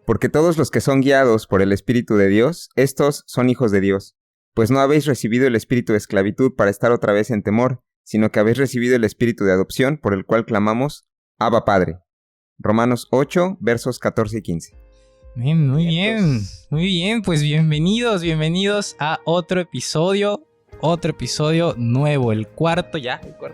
Porque todos los que son guiados por el Espíritu de Dios, estos son hijos de Dios. Pues no habéis recibido el espíritu de esclavitud para estar otra vez en temor, sino que habéis recibido el espíritu de adopción, por el cual clamamos, Abba Padre. Romanos 8, versos 14 y 15. Bien, muy bien, pues bienvenidos a otro episodio nuevo, el cuarto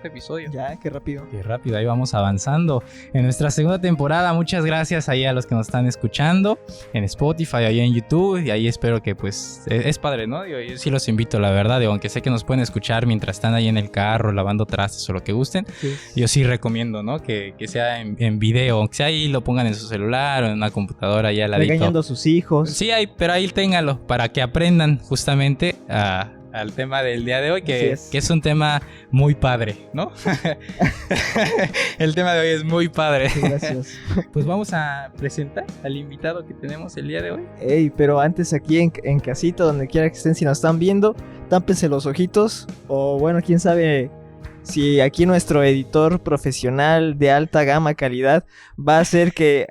episodio. Ya, qué rápido. Qué rápido, ahí vamos avanzando en nuestra segunda temporada. Muchas gracias ahí a los que nos están escuchando en Spotify, ahí en YouTube, y ahí espero que pues es padre, ¿no? Yo sí los invito, la verdad, aunque sé que nos pueden escuchar mientras están ahí en el carro, lavando trastes o lo que gusten. Sí. Yo sí recomiendo, ¿no? Que sea en video, aunque sea ahí lo pongan en su celular o en una computadora ya al ladito. Regañando a sus hijos. Sí, pero ahí ténganlo para que aprendan justamente al tema del día de hoy, que es un tema muy padre, ¿no? El tema de hoy es muy padre. Sí, gracias. Pues vamos a presentar al invitado que tenemos el día de hoy. Pero antes aquí en casita, donde quiera que estén, si nos están viendo, tápense los ojitos, o bueno, quién sabe si aquí nuestro editor profesional de alta gama calidad va a hacer que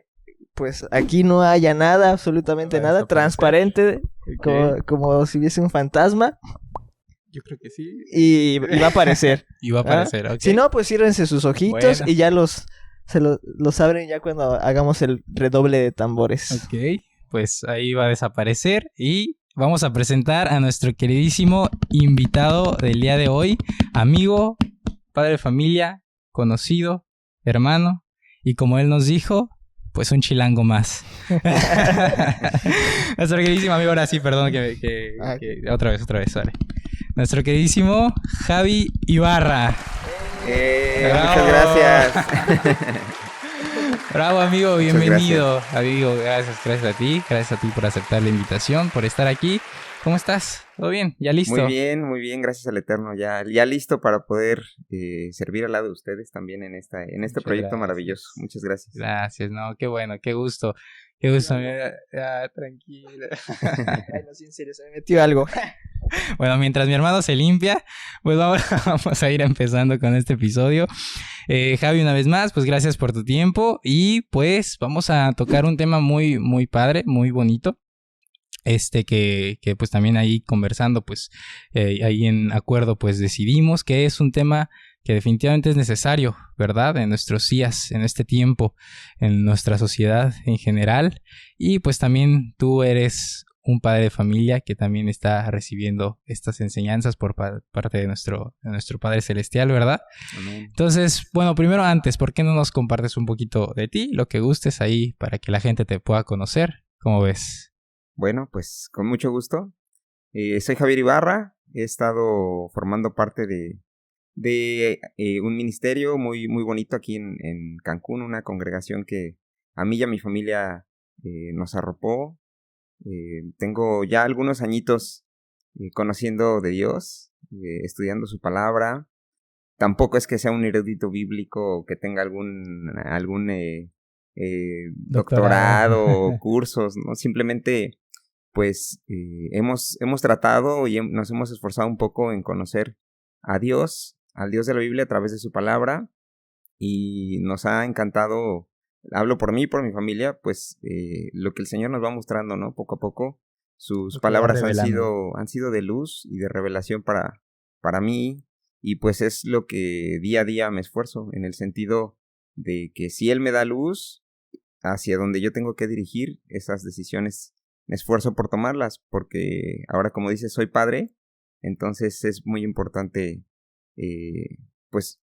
pues aquí no haya nada, absolutamente nada, transparente, como si hubiese un fantasma. Yo creo que sí. Y va a aparecer. Y va a aparecer, ok. Si no, pues ciérrense sus ojitos y ya los abren ya cuando hagamos el redoble de tambores. Ok, pues ahí va a desaparecer y vamos a presentar a nuestro queridísimo invitado del día de hoy, amigo, padre de familia, conocido, hermano, y como él nos dijo, pues un chilango más. Nuestro queridísimo amigo, ahora sí, perdón que otra vez, vale. Nuestro queridísimo Javi Ibarra. Muchas gracias. Bravo, amigo, bienvenido. Amigo, gracias a ti por aceptar la invitación, por estar aquí. ¿Cómo estás? ¿Todo bien? ¿Ya listo? Muy bien, gracias al Eterno. Ya listo para poder servir al lado de ustedes también en este proyecto gracias. Maravilloso. Muchas gracias. Gracias, no, qué bueno, qué gusto. Qué gusto, tranquila. Ay, no, sí, en serio, se me metió algo. Bueno, mientras mi hermano se limpia, pues vamos a ir empezando con este episodio. Javi, una vez más, pues gracias por tu tiempo y pues vamos a tocar un tema muy, muy padre, muy bonito. Que pues también ahí conversando, pues ahí en acuerdo pues decidimos que es un tema que definitivamente es necesario, ¿verdad? En nuestros días, en este tiempo, en nuestra sociedad en general. Y pues también tú eres un padre de familia que también está recibiendo estas enseñanzas por parte de nuestro Padre Celestial, ¿verdad? Amén. Entonces, bueno, primero antes, ¿por qué no nos compartes un poquito de ti, lo que gustes ahí para que la gente te pueda conocer? ¿Cómo ves? Bueno, pues con mucho gusto. Soy Javier Ibarra, he estado formando parte de un ministerio muy, muy bonito aquí en Cancún, una congregación que a mí y a mi familia nos arropó. Tengo ya algunos añitos conociendo de Dios, estudiando su palabra. Tampoco es que sea un erudito bíblico o que tenga algún doctorado o cursos, ¿no? Simplemente pues hemos tratado y nos hemos esforzado un poco en conocer a Dios, al Dios de la Biblia a través de su palabra, y nos ha encantado, hablo por mí y por mi familia, pues lo que el Señor nos va mostrando, ¿no? Poco a poco, sus palabras han sido de luz y de revelación para mí, y pues es lo que día a día me esfuerzo, en el sentido de que si Él me da luz hacia donde yo tengo que dirigir esas decisiones, me esfuerzo por tomarlas, porque ahora, como dices, soy padre, entonces es muy importante pues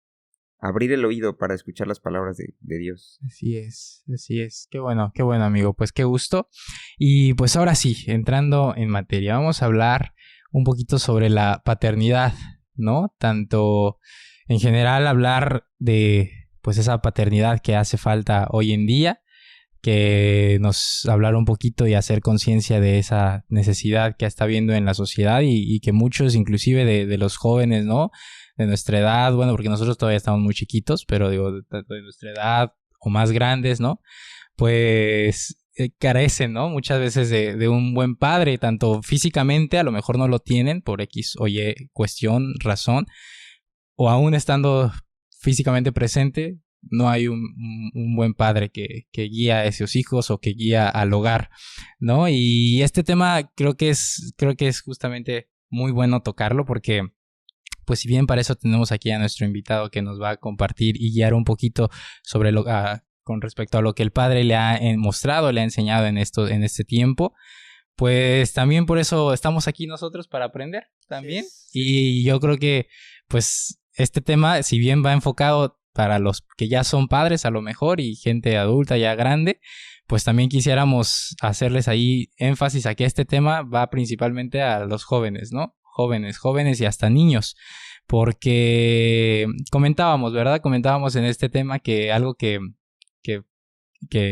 abrir el oído para escuchar las palabras de Dios. Así es. Qué bueno, amigo, pues qué gusto. Y pues ahora sí, entrando en materia, vamos a hablar un poquito sobre la paternidad, ¿no? Tanto en general hablar de pues esa paternidad que hace falta hoy en día, que nos hablar un poquito y hacer conciencia de esa necesidad que está habiendo en la sociedad y que muchos, inclusive de los jóvenes, ¿no? De nuestra edad, bueno, porque nosotros todavía estamos muy chiquitos, pero digo, de nuestra edad o más grandes, ¿no? Pues carecen, ¿no? Muchas veces de un buen padre, tanto físicamente, a lo mejor no lo tienen por X o Y cuestión, razón, o aún estando físicamente presente, no hay un buen padre que guía a esos hijos o que guía al hogar, ¿no? Y este tema creo que es justamente muy bueno tocarlo porque, pues si bien para eso tenemos aquí a nuestro invitado que nos va a compartir y guiar un poquito sobre con respecto a lo que el padre le ha mostrado, le ha enseñado en este tiempo, pues también por eso estamos aquí nosotros para aprender también. Sí. Y yo creo que pues este tema, si bien va enfocado para los que ya son padres a lo mejor y gente adulta ya grande, pues también quisiéramos hacerles ahí énfasis a que este tema va principalmente a los jóvenes, ¿no? Jóvenes y hasta niños. Porque comentábamos, ¿verdad? Comentábamos en este tema que algo que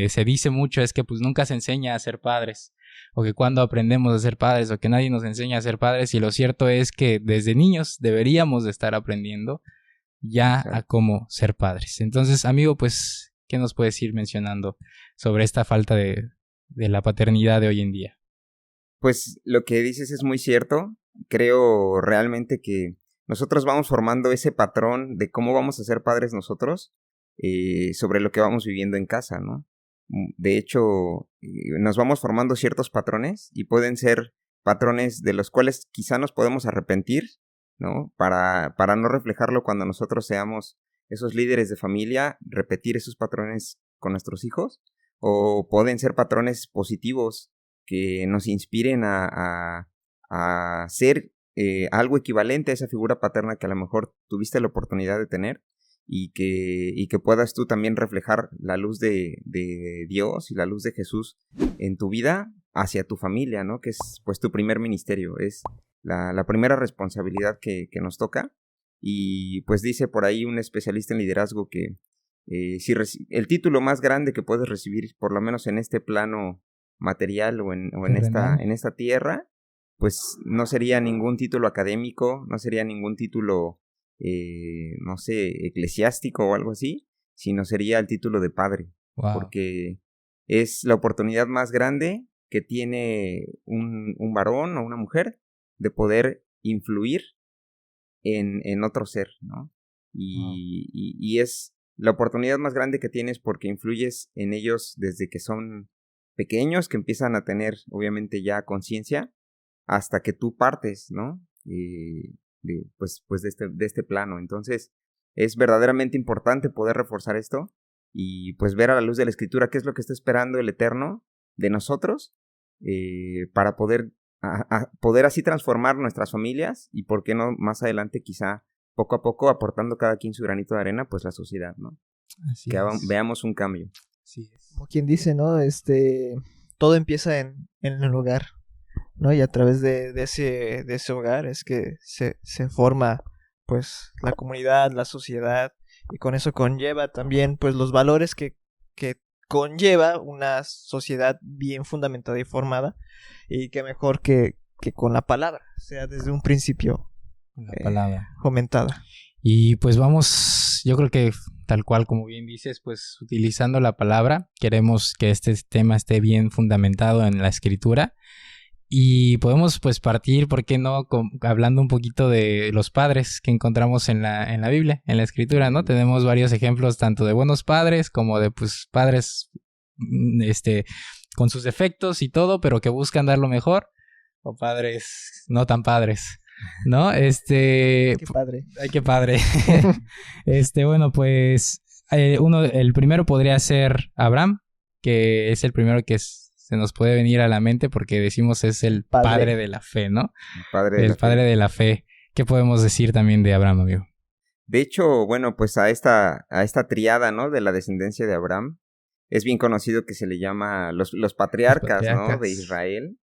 se dice mucho es que pues nunca se enseña a ser padres, o que cuando aprendemos a ser padres, o que nadie nos enseña a ser padres, y lo cierto es que desde niños deberíamos de estar aprendiendo ya a cómo ser padres. Entonces, amigo, pues, ¿qué nos puedes ir mencionando sobre esta falta de la paternidad de hoy en día? Pues lo que dices es muy cierto. Creo realmente que nosotros vamos formando ese patrón de cómo vamos a ser padres nosotros sobre lo que vamos viviendo en casa, ¿no? De hecho, nos vamos formando ciertos patrones y pueden ser patrones de los cuales quizá nos podemos arrepentir, ¿no? Para no reflejarlo cuando nosotros seamos esos líderes de familia, repetir esos patrones con nuestros hijos, o pueden ser patrones positivos que nos inspiren a ser algo equivalente a esa figura paterna que a lo mejor tuviste la oportunidad de tener, y que puedas tú también reflejar la luz de Dios y la luz de Jesús en tu vida hacia tu familia, ¿no? Que es pues tu primer ministerio, es la primera responsabilidad que nos toca. Y pues dice por ahí un especialista en liderazgo que si el título más grande que puedes recibir, por lo menos en este plano material o en esta tierra, pues no sería ningún título académico, no sería ningún título no sé, eclesiástico o algo así, sino sería el título de padre. Wow. Porque es la oportunidad más grande que tiene un varón o una mujer de poder influir en otro ser, ¿no? Y es la oportunidad más grande que tienes porque influyes en ellos desde que son pequeños, que empiezan a tener obviamente ya conciencia, hasta que tú partes, ¿no? De este plano. Entonces es verdaderamente importante poder reforzar esto y pues ver a la luz de la Escritura qué es lo que está esperando el Eterno de nosotros para poder así transformar nuestras familias y por qué no más adelante quizá poco a poco aportando cada quien su granito de arena pues la sociedad, ¿no? Así que veamos un cambio. Así es. Como quien dice, ¿no? Todo empieza en el hogar, ¿no? Y a través de ese hogar es que se forma pues la comunidad, la sociedad, y con eso conlleva también pues los valores que conlleva una sociedad bien fundamentada y formada, y que mejor que con la palabra, o sea, desde un principio la palabra fomentada. Y pues vamos, yo creo que tal cual como bien dices, pues utilizando la palabra, queremos que este tema esté bien fundamentado en la Escritura. Y podemos pues partir, ¿por qué no? Hablando un poquito de los padres que encontramos en la Biblia, en la Escritura, ¿no? Tenemos varios ejemplos tanto de buenos padres como de pues padres con sus defectos y todo, pero que buscan dar lo mejor, o padres no tan padres, ¿no? Qué padre. Ay, qué padre. Bueno, pues el primero podría ser Abraham, que es el primero que se nos puede venir a la mente porque decimos es el padre de la fe, ¿no? El padre de la fe. ¿Qué podemos decir también de Abraham, amigo? De hecho, bueno, pues a esta triada, ¿no? De la descendencia de Abraham, es bien conocido que se le llama los patriarcas, ¿no? De Israel.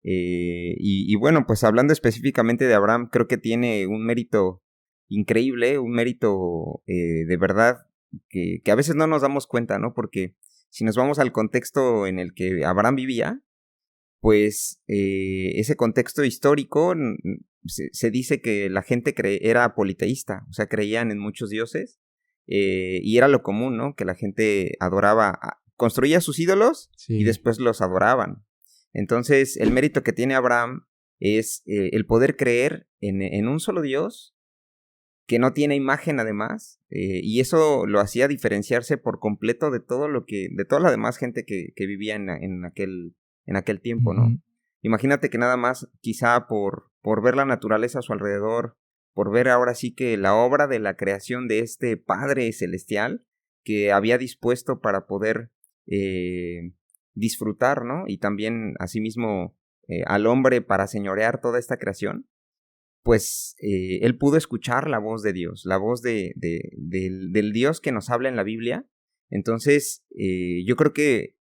Y bueno, pues hablando específicamente de Abraham, creo que tiene un mérito increíble, un mérito de verdad que a veces no nos damos cuenta, ¿no? Porque si nos vamos al contexto en el que Abraham vivía, pues ese contexto histórico se dice que la gente era politeísta, o sea, creían en muchos dioses, y era lo común, ¿no? Que la gente construía sus ídolos y después los adoraban. Entonces, el mérito que tiene Abraham es el poder creer en un solo Dios que no tiene imagen además, y eso lo hacía diferenciarse por completo de de toda la demás gente que vivía en aquel tiempo, ¿no? Imagínate que nada más, quizá por ver la naturaleza a su alrededor, por ver ahora sí que la obra de la creación de este Padre Celestial que había dispuesto para poder disfrutar, ¿no? Y también, asimismo, al hombre para señorear toda esta creación, pues él pudo escuchar la voz de Dios, la voz del Dios que nos habla en la Biblia. Entonces, yo creo que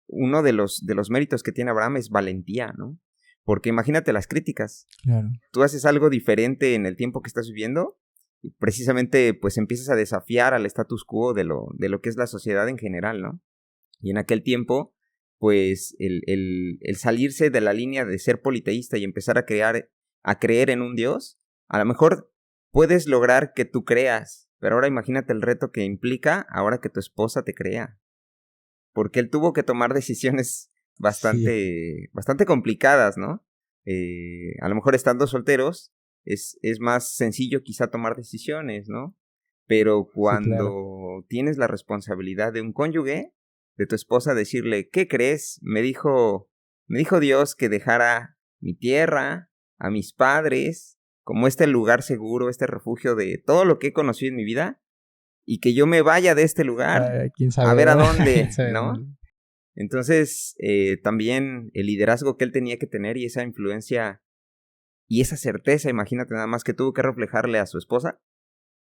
uno de los méritos que tiene Abraham es valentía, ¿no? Porque imagínate las críticas. Claro. Tú haces algo diferente en el tiempo que estás viviendo y precisamente pues empiezas a desafiar al status quo de lo que es la sociedad en general, ¿no? Y en aquel tiempo, pues el salirse de la línea de ser politeísta y empezar a creer en un Dios, a lo mejor puedes lograr que tú creas, pero ahora imagínate el reto que implica ahora que tu esposa te crea. Porque él tuvo que tomar decisiones bastante complicadas, ¿no? A lo mejor estando solteros es más sencillo quizá tomar decisiones, ¿no? Pero cuando tienes la responsabilidad de un cónyuge, de tu esposa, decirle, ¿qué crees? Me dijo Dios que dejara mi tierra, a mis padres, como este lugar seguro, este refugio de todo lo que he conocido en mi vida, y que yo me vaya de este lugar ¿Quién sabe, a ver a ¿verdad? dónde, ¿Quién sabe ¿no? dónde? Entonces, también el liderazgo que él tenía que tener y esa influencia y esa certeza, imagínate nada más que tuvo que reflejarle a su esposa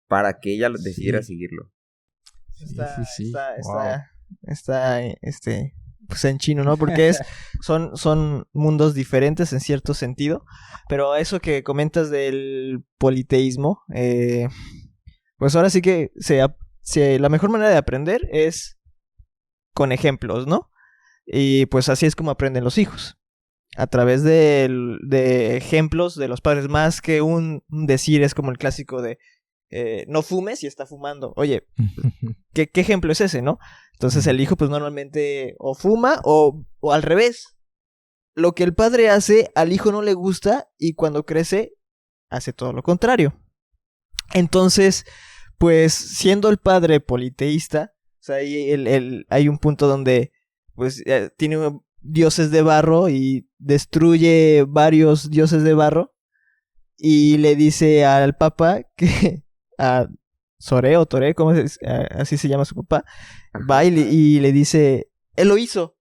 para que ella decidiera seguirlo. Está pues en chino, ¿no? Porque son mundos diferentes en cierto sentido, pero eso que comentas del politeísmo, pues ahora sí que la mejor manera de aprender es con ejemplos, ¿no? Y pues así es como aprenden los hijos, a través de ejemplos de los padres, más que un decir. Es como el clásico de no fumes y está fumando. Oye, ¿qué ejemplo es ese, no? Entonces el hijo pues normalmente o fuma o al revés. Lo que el padre hace al hijo no le gusta y cuando crece hace todo lo contrario. Entonces, pues siendo el padre politeísta, o sea, hay un punto donde pues tiene dioses de barro y destruye varios dioses de barro y le dice al papa que a Sore o Tore, así se llama su papá, va y le dice, él lo hizo.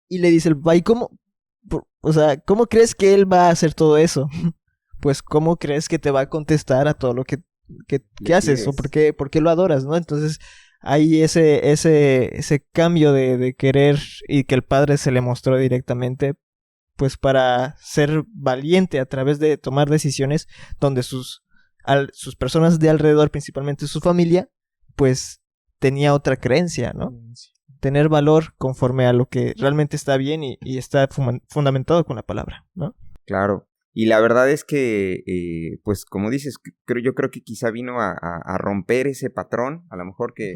Y le dice el papá, ¿y cómo? O sea, ¿cómo crees que él va a hacer todo eso? Pues, ¿cómo crees que te va a contestar a todo lo que haces? ¿O por qué lo adoras, no? Entonces, hay ese cambio de querer y que el padre se le mostró directamente, pues para ser valiente a través de tomar decisiones donde sus personas de alrededor, principalmente su familia, pues tenía otra creencia, ¿no? Tener valor conforme a lo que realmente está bien y está fundamentado con la palabra, ¿no? Claro. Y la verdad es que, pues como dices, yo creo que quizá vino a romper ese patrón, a lo mejor que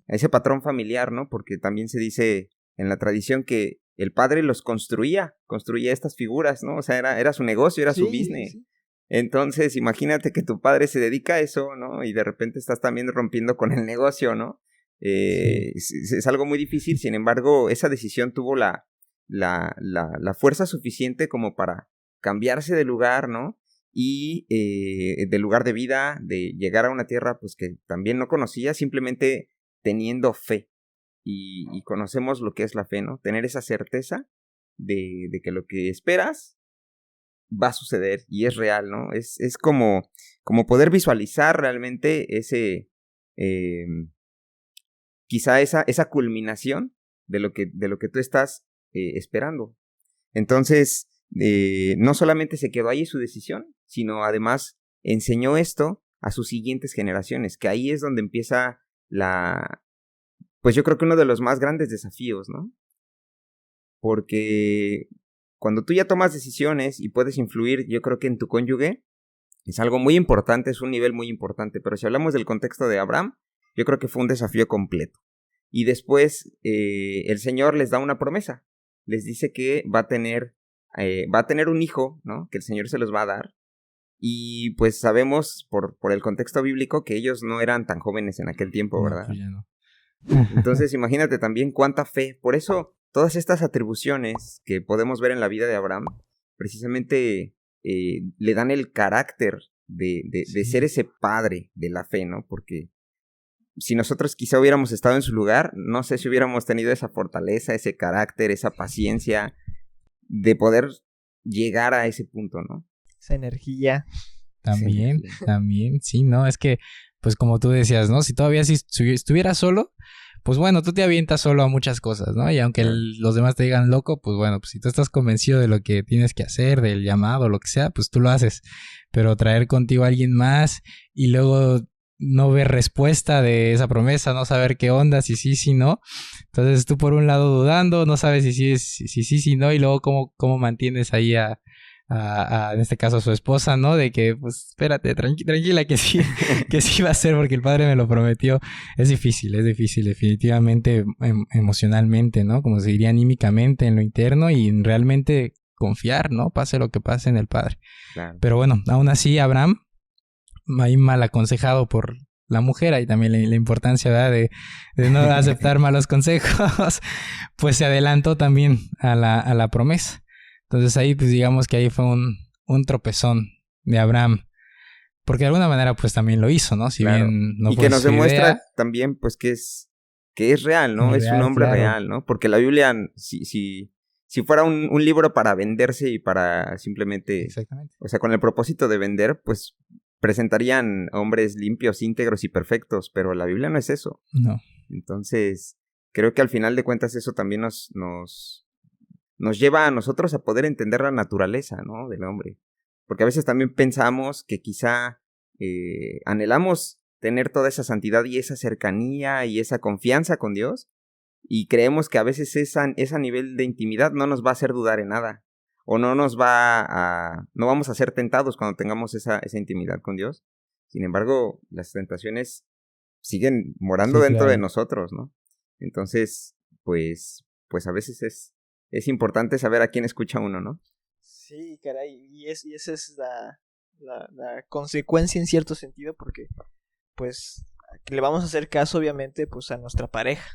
ese patrón familiar, ¿no? Porque también se dice en la tradición que el padre los construía estas figuras, ¿no? O sea, era su negocio, era su business. Sí. Entonces, imagínate que tu padre se dedica a eso, ¿no? Y de repente estás también rompiendo con el negocio, ¿no? Es algo muy difícil, sin embargo, esa decisión tuvo la fuerza suficiente como para cambiarse de lugar, ¿no? Y de lugar de vida, de llegar a una tierra pues que también no conocía, simplemente teniendo fe. Y conocemos lo que es la fe, ¿no? Tener esa certeza de que lo que esperas va a suceder y es real, ¿no? Es como poder visualizar realmente quizá esa culminación de lo que tú estás esperando. Entonces, no solamente se quedó ahí su decisión, sino además enseñó esto a sus siguientes generaciones, que ahí es donde empieza pues yo creo que uno de los más grandes desafíos, ¿no? Porque cuando tú ya tomas decisiones y puedes influir, yo creo que en tu cónyuge, es algo muy importante, es un nivel muy importante, pero si hablamos del contexto de Abraham, yo creo que fue un desafío completo. Y después el Señor les da una promesa, les dice que va a tener un hijo, ¿no? Que el Señor se los va a dar Y pues sabemos por el contexto bíblico que ellos no eran tan jóvenes en aquel tiempo, ¿verdad? Pues ya no. Entonces imagínate también cuánta fe. Por eso todas estas atribuciones que podemos ver en la vida de Abraham, precisamente le dan el carácter de ser ese padre de la fe, ¿no? Porque si nosotros quizá hubiéramos estado en su lugar, no sé si hubiéramos tenido esa fortaleza, ese carácter, esa paciencia de poder llegar a ese punto, ¿no? Esa energía. También, sí, ¿no? Es que, pues como tú decías, ¿no? Si todavía si estuviera solo, pues bueno, tú te avientas solo a muchas cosas, ¿no? Y aunque los demás te digan loco, pues bueno, pues si tú estás convencido de lo que tienes que hacer, del llamado, lo que sea, pues tú lo haces. Pero traer contigo a alguien más y luego no ver respuesta de esa promesa, no saber qué onda, si sí, si no. Entonces tú por un lado dudando, no sabes si no, y luego cómo mantienes ahí en este caso a su esposa, ¿no? De que, pues, espérate, tranquila, que sí va a ser porque el padre me lo prometió. Es difícil, definitivamente emocionalmente, ¿no? Como se diría anímicamente en lo interno y realmente confiar, ¿no? Pase lo que pase en el padre. Claro. Pero bueno, aún así Abraham, ahí mal aconsejado por la mujer, ahí también la importancia, ¿verdad? de no aceptar malos consejos, pues se adelantó también a la promesa. Entonces ahí pues digamos que ahí fue un tropezón de Abraham, porque de alguna manera pues también lo hizo, ¿no? Si claro. bien no y fue que nos su demuestra idea, también pues que es real, ¿no? Es un hombre claro. real, ¿no? Porque la Biblia, si fuera un libro para venderse y para simplemente, exactamente, o sea, con el propósito de vender, pues presentarían hombres limpios, íntegros y perfectos, pero la Biblia no es eso. no. Entonces, creo que al final de cuentas eso también nos lleva a nosotros a poder entender la naturaleza, ¿no? Del hombre. Porque a veces también pensamos que quizá anhelamos tener toda esa santidad y esa cercanía y esa confianza con Dios, y creemos que a veces ese nivel de intimidad no nos va a hacer dudar en nada, o no vamos a ser tentados cuando tengamos esa intimidad con Dios. Sin embargo, las tentaciones siguen morando dentro de nosotros, ¿no? Entonces, pues a veces es importante saber a quién escucha uno, ¿no? Sí, caray, y esa es la consecuencia en cierto sentido, porque pues le vamos a hacer caso obviamente pues a nuestra pareja,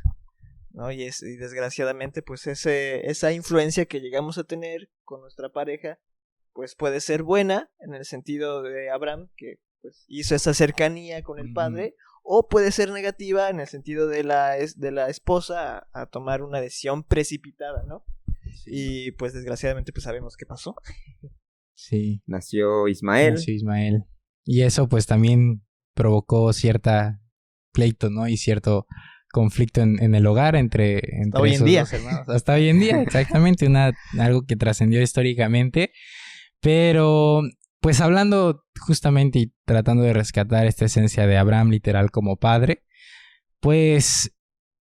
¿no? Y desgraciadamente pues esa influencia que llegamos a tener con nuestra pareja pues puede ser buena en el sentido de Abraham, que pues hizo esa cercanía con el padre, o puede ser negativa en el sentido de la esposa a tomar una decisión precipitada, ¿no? Sí. Y pues desgraciadamente pues sabemos qué pasó. Sí. Nació Ismael. Y eso pues también provocó cierta pleito, ¿no? Y cierto conflicto en el hogar entre hoy en día. Dos hermanos. Hasta hoy en día, exactamente. Algo que trascendió históricamente. Pero pues hablando justamente y tratando de rescatar esta esencia de Abraham literal como padre, pues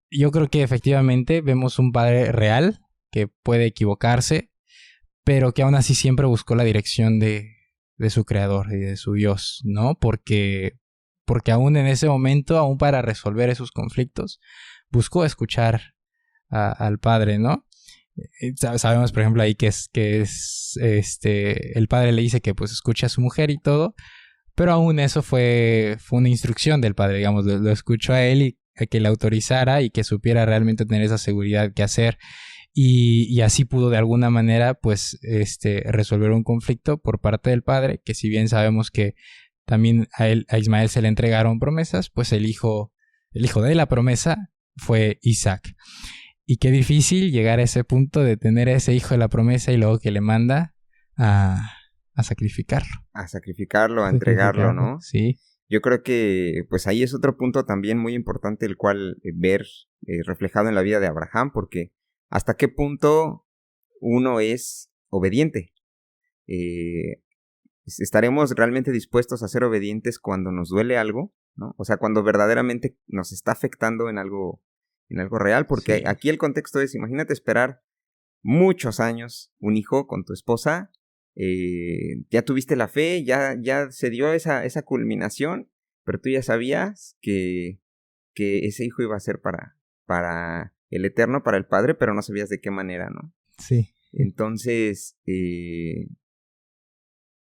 yo creo que efectivamente vemos un padre real que puede equivocarse, pero que aún así siempre buscó la dirección de su creador y de su Dios, ¿no? Porque aún en ese momento, aún para resolver esos conflictos, buscó escuchar al padre, ¿no? Sabemos, por ejemplo, ahí que el padre le dice que pues escuche a su mujer y todo, pero aún eso fue una instrucción del padre, digamos, lo escuchó a él y a que le autorizara y que supiera realmente tener esa seguridad que hacer. Y así pudo de alguna manera pues resolver un conflicto por parte del padre, que si bien sabemos que también a Ismael se le entregaron promesas, pues el hijo de la promesa fue Isaac. Y qué difícil llegar a ese punto de tener a ese hijo de la promesa y luego que le manda a sacrificarlo. A sacrificarlo, a entregarlo, ¿no? Sí. Yo creo que pues ahí es otro punto también muy importante el cual ver reflejado en la vida de Abraham, porque hasta qué punto uno es obediente. ¿Estaremos realmente dispuestos a ser obedientes cuando nos duele algo, ¿no? O sea, cuando verdaderamente nos está afectando en algo real, porque sí. Aquí el contexto es, imagínate esperar muchos años un hijo con tu esposa, ya tuviste la fe, ya se dio esa culminación, pero tú ya sabías que ese hijo iba a ser para el Eterno, para el Padre, pero no sabías de qué manera, ¿no? Sí. Entonces,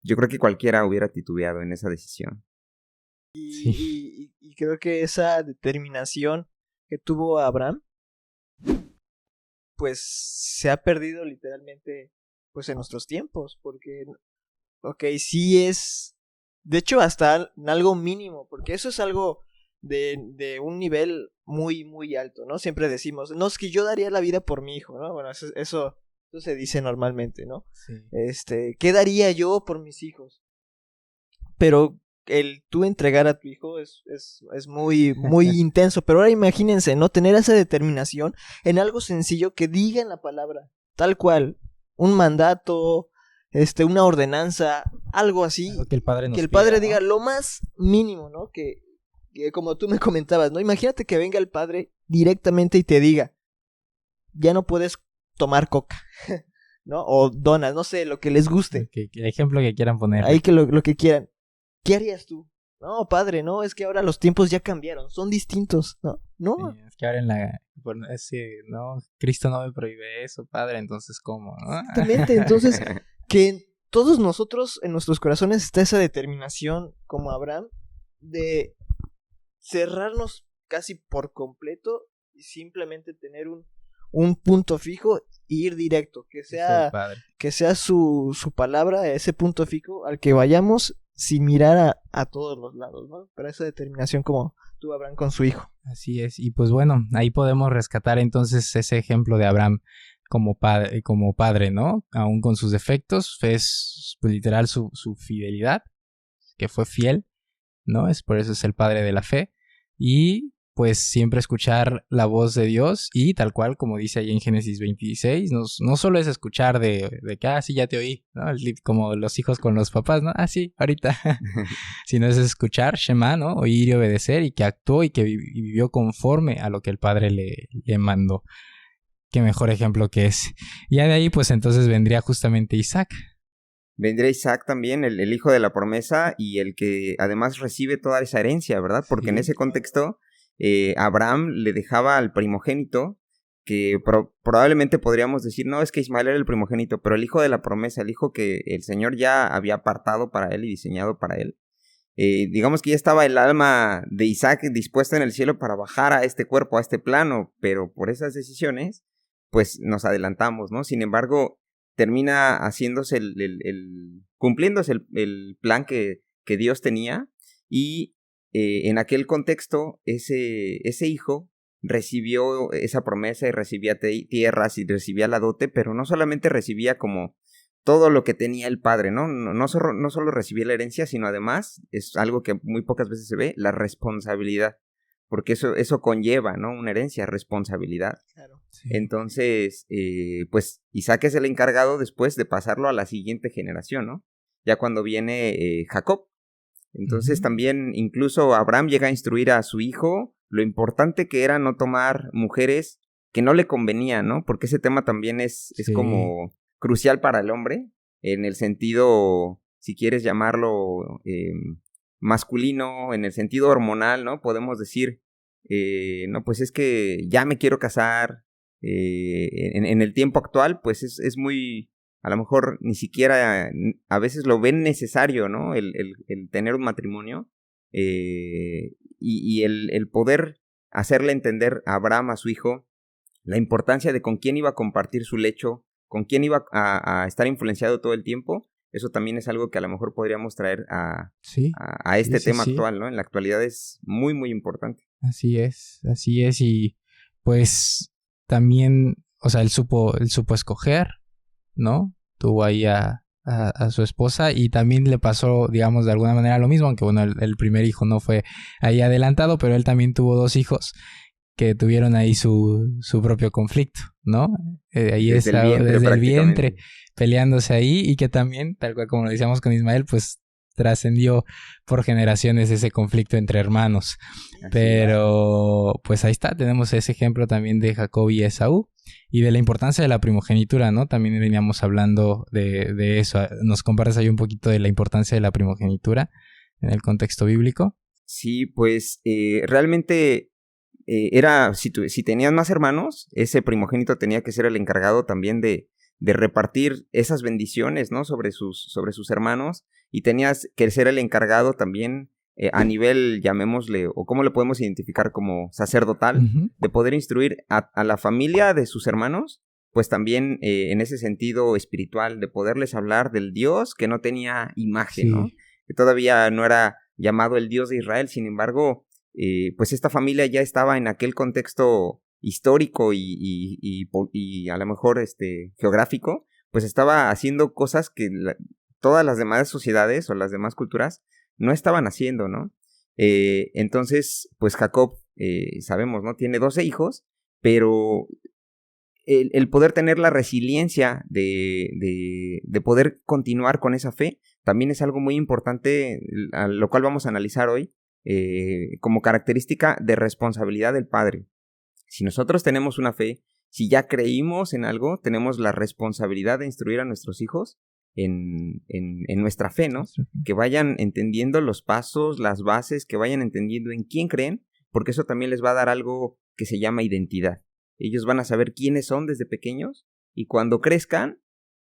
yo creo que cualquiera hubiera titubeado en esa decisión. Y creo que esa determinación que tuvo Abraham, pues se ha perdido literalmente pues en nuestros tiempos, porque, ok, sí es, de hecho hasta en algo mínimo, porque eso es algo de un nivel muy, muy alto, ¿no? Siempre decimos, no, es que yo daría la vida por mi hijo, ¿no? Bueno, eso se dice normalmente, ¿no? Sí. ¿Qué daría yo por mis hijos? Pero el tú entregar a tu hijo es muy, muy intenso. Pero ahora imagínense, ¿no? Tener esa determinación en algo sencillo que diga en la palabra, tal cual, un mandato, una ordenanza, algo así. Algo que el padre nos que el pida, padre ¿no? diga lo más mínimo, ¿no? Que como tú me comentabas, ¿no? Imagínate que venga el padre directamente y te diga, ya no puedes tomar coca, ¿no? O donas, no sé, lo que les guste. El ejemplo que quieran poner. Ahí que lo que quieran. ¿Qué harías tú? No, padre, no, es que ahora los tiempos ya cambiaron, son distintos, ¿no? No. Sí, es que ahora no, Cristo no me prohíbe eso, padre, entonces ¿cómo? ¿No? Exactamente, entonces, que todos nosotros, en nuestros corazones está esa determinación, como Abraham, de cerrarnos casi por completo y simplemente tener un punto fijo e ir directo, que sea su palabra, ese punto fijo al que vayamos sin mirar a todos los lados, ¿no? Pero esa determinación como tuvo Abraham con su hijo. Así es, y pues bueno, ahí podemos rescatar entonces ese ejemplo de Abraham como padre, ¿no? Aún con sus defectos, es pues, literal su fidelidad, que fue fiel, ¿no? Por eso es el padre de la fe, y pues siempre escuchar la voz de Dios y tal cual como dice ahí en Génesis 26, no solo es escuchar de que, sí, ya te oí, ¿no? Como los hijos con los papás, ¿no? Sí, ahorita. Sino es escuchar, Shema, ¿no? Oír y obedecer, y que actuó y que vivió conforme a lo que el Padre le mandó. Qué mejor ejemplo que ese. Y ya de ahí, pues entonces vendría justamente Isaac. Vendría Isaac también, el hijo de la promesa y el que además recibe toda esa herencia, ¿verdad? Porque Sí. En ese contexto, Abraham le dejaba al primogénito, que probablemente podríamos decir, no, es que Ismael era el primogénito, pero el hijo de la promesa, el hijo que el Señor ya había apartado para él y diseñado para él. Digamos que ya estaba el alma de Isaac dispuesta en el cielo para bajar a este cuerpo, a este plano, pero por esas decisiones, pues nos adelantamos, ¿no? Sin embargo, termina haciéndose cumpliéndose el plan que Dios tenía, y en aquel contexto ese hijo recibió esa promesa y recibía tierras y recibía la dote, pero no solamente recibía como todo lo que tenía el padre, ¿no? No solo recibía la herencia, sino además, es algo que muy pocas veces se ve, la responsabilidad, porque eso conlleva, ¿no? Una herencia, responsabilidad. Claro. Sí. Entonces, pues Isaac es el encargado después de pasarlo a la siguiente generación, ¿no? Ya cuando viene Jacob. Entonces también incluso Abraham llega a instruir a su hijo lo importante que era no tomar mujeres que no le convenían, ¿no? Porque ese tema también es como crucial para el hombre, en el sentido, si quieres llamarlo masculino, en el sentido hormonal, ¿no? Podemos decir, no, pues es que ya me quiero casar. En el tiempo actual, pues es muy, a lo mejor ni siquiera a veces lo ven necesario, ¿no? El tener un matrimonio, y el poder hacerle entender a Abraham, a su hijo, la importancia de con quién iba a compartir su lecho, con quién iba a estar influenciado todo el tiempo. Eso también es algo que a lo mejor podríamos traer a este tema actual, ¿no? En la actualidad es muy, muy importante. Así es, y pues también, o sea, él supo escoger, ¿no? Tuvo ahí a su esposa, y también le pasó, digamos, de alguna manera lo mismo, aunque bueno, el primer hijo no fue ahí adelantado, pero él también tuvo 2 hijos que tuvieron ahí su propio conflicto, ¿no? Ahí desde el vientre peleándose ahí, y que también, tal cual como lo decíamos con Ismael, pues trascendió por generaciones ese conflicto entre hermanos. Pero pues ahí está, tenemos ese ejemplo también de Jacob y Esaú, y de la importancia de la primogenitura, ¿no? También veníamos hablando de eso. ¿Nos compartes ahí un poquito de la importancia de la primogenitura en el contexto bíblico? Sí, pues realmente era, si tenías más hermanos, ese primogénito tenía que ser el encargado también de de repartir esas bendiciones, ¿no? Sobre sus hermanos, y tenías que ser el encargado también a nivel, llamémosle, o cómo le podemos identificar como sacerdotal, de poder instruir a la familia de sus hermanos, pues también en ese sentido espiritual, de poderles hablar del Dios que no tenía imagen, ¿no? Que todavía no era llamado el Dios de Israel. Sin embargo, pues esta familia ya estaba en aquel contexto histórico y a lo mejor geográfico, pues estaba haciendo cosas que todas las demás sociedades o las demás culturas no estaban haciendo, ¿no? Entonces, pues Jacob, sabemos, ¿no? Tiene 12 hijos, pero el poder tener la resiliencia de poder continuar con esa fe también es algo muy importante, a lo cual vamos a analizar hoy, como característica de responsabilidad del padre. Si nosotros tenemos una fe, si ya creímos en algo, tenemos la responsabilidad de instruir a nuestros hijos en nuestra fe, ¿no? Que vayan entendiendo los pasos, las bases, que vayan entendiendo en quién creen, porque eso también les va a dar algo que se llama identidad. Ellos van a saber quiénes son desde pequeños, y cuando crezcan,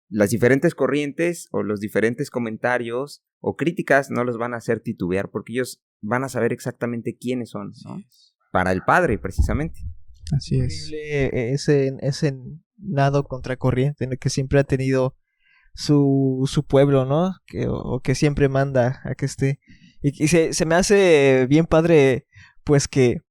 las diferentes corrientes o los diferentes comentarios o críticas no los van a hacer titubear, porque ellos van a saber exactamente quiénes son, ¿no? Para el padre, precisamente. Así es. Ese nado contracorriente, ¿no? Que siempre ha tenido su pueblo, ¿no? Que siempre manda a que esté. Y se me hace bien padre, pues que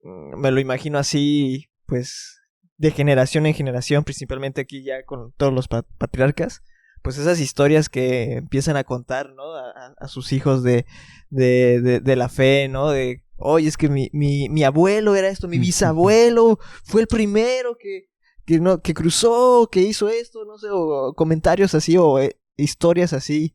me lo imagino así, pues de generación en generación, principalmente aquí ya con todos los patriarcas, pues esas historias que empiezan a contar, ¿no? A sus hijos de la fe, ¿no? De, oye, es que mi abuelo era esto, mi bisabuelo fue el primero que cruzó, que hizo esto, no sé, o comentarios así, o historias así,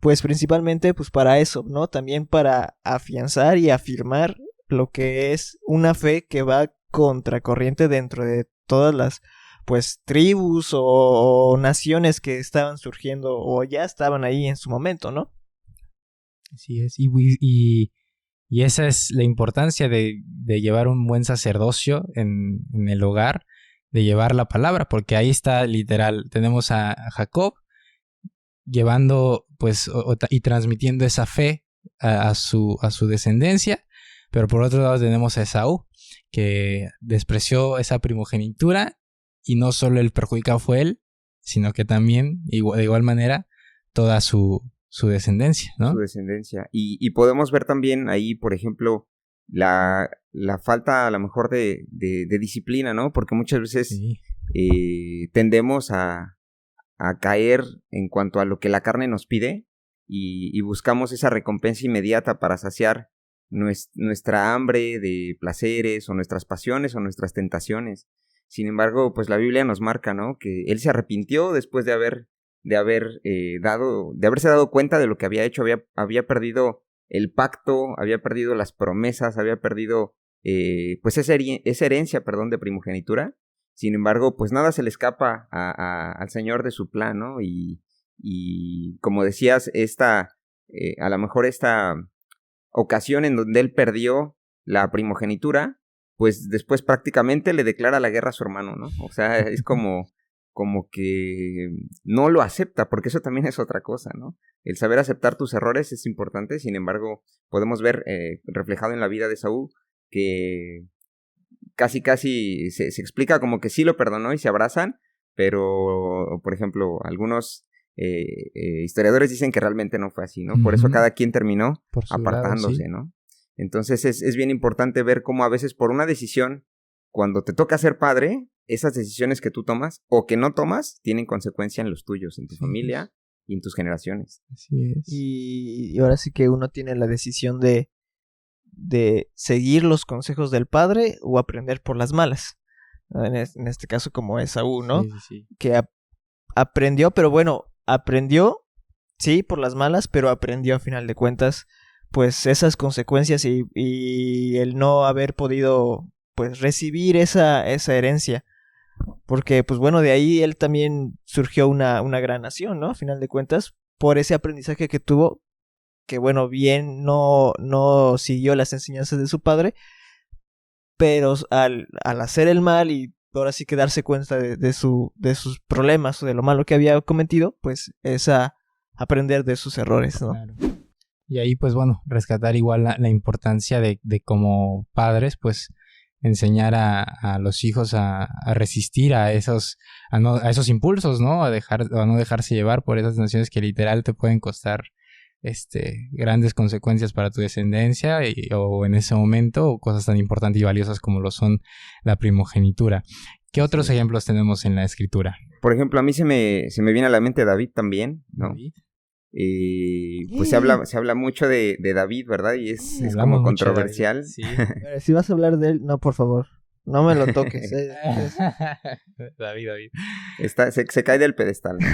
pues principalmente pues para eso, ¿no? También para afianzar y afirmar lo que es una fe que va contracorriente dentro de todas las pues tribus o naciones que estaban surgiendo o ya estaban ahí en su momento, ¿no? Así es, y esa es la importancia de llevar un buen sacerdocio en el hogar, de llevar la palabra, porque ahí está literal, tenemos a Jacob llevando pues y transmitiendo esa fe a su descendencia, pero por otro lado tenemos a Esaú, que despreció esa primogenitura, y no solo el perjudicado fue él, sino que también, de igual manera, toda su descendencia, ¿no? Su descendencia. Y podemos ver también ahí, por ejemplo, la falta a lo mejor de disciplina, ¿no? Porque muchas veces tendemos a caer en cuanto a lo que la carne nos pide y buscamos esa recompensa inmediata para saciar nuestra hambre de placeres o nuestras pasiones o nuestras tentaciones. Sin embargo, pues la Biblia nos marca, ¿no? Que él se arrepintió después de haberse dado cuenta de lo que había hecho. Había perdido el pacto, había perdido las promesas, había perdido pues esa herencia, de primogenitura. Sin embargo, pues nada se le escapa al Señor de su plan, ¿no? Y como decías, a lo mejor esta ocasión en donde él perdió la primogenitura, pues después prácticamente le declara la guerra a su hermano, ¿no? O sea, es como que no lo acepta, porque eso también es otra cosa, ¿no? El saber aceptar tus errores es importante. Sin embargo, podemos ver reflejado en la vida de Saúl que casi se explica como que sí lo perdonó y se abrazan, pero, por ejemplo, algunos historiadores dicen que realmente no fue así, ¿no? Por eso cada quien terminó apartándose, lado, ¿sí? ¿No? Entonces es bien importante ver cómo a veces por una decisión, cuando te toca ser padre, esas decisiones que tú tomas o que no tomas tienen consecuencia en los tuyos, en tu familia y en tus generaciones. Así es. Y ahora sí que uno tiene la decisión de seguir los consejos del padre o aprender por las malas. En este caso como Esaú, ¿no? Sí. Que aprendió, pero bueno, aprendió, sí, por las malas, pero aprendió a final de cuentas pues esas consecuencias y el no haber podido pues recibir esa herencia, porque pues bueno, de ahí él también surgió una gran nación, ¿no? A final de cuentas, por ese aprendizaje que tuvo, que bueno, bien no siguió las enseñanzas de su padre, pero al hacer el mal y ahora sí que darse cuenta de sus problemas o de lo malo que había cometido, pues es a aprender de sus errores, ¿no? Claro. Y ahí, pues bueno, rescatar igual la importancia de como padres, pues enseñar a los hijos a resistir a esos impulsos, ¿no? A no dejarse llevar por esas naciones que literal te pueden costar grandes consecuencias para tu descendencia o en ese momento, o cosas tan importantes y valiosas como lo son la primogenitura. ¿Qué otros ejemplos tenemos en la escritura? Por ejemplo, a mí se me viene a la mente David también, ¿no? David. Pues se habla mucho de David, ¿verdad? Y es como controversial. Sí. Si vas a hablar de él, no, por favor, no me lo toques. David. Se cae del pedestal, ¿no?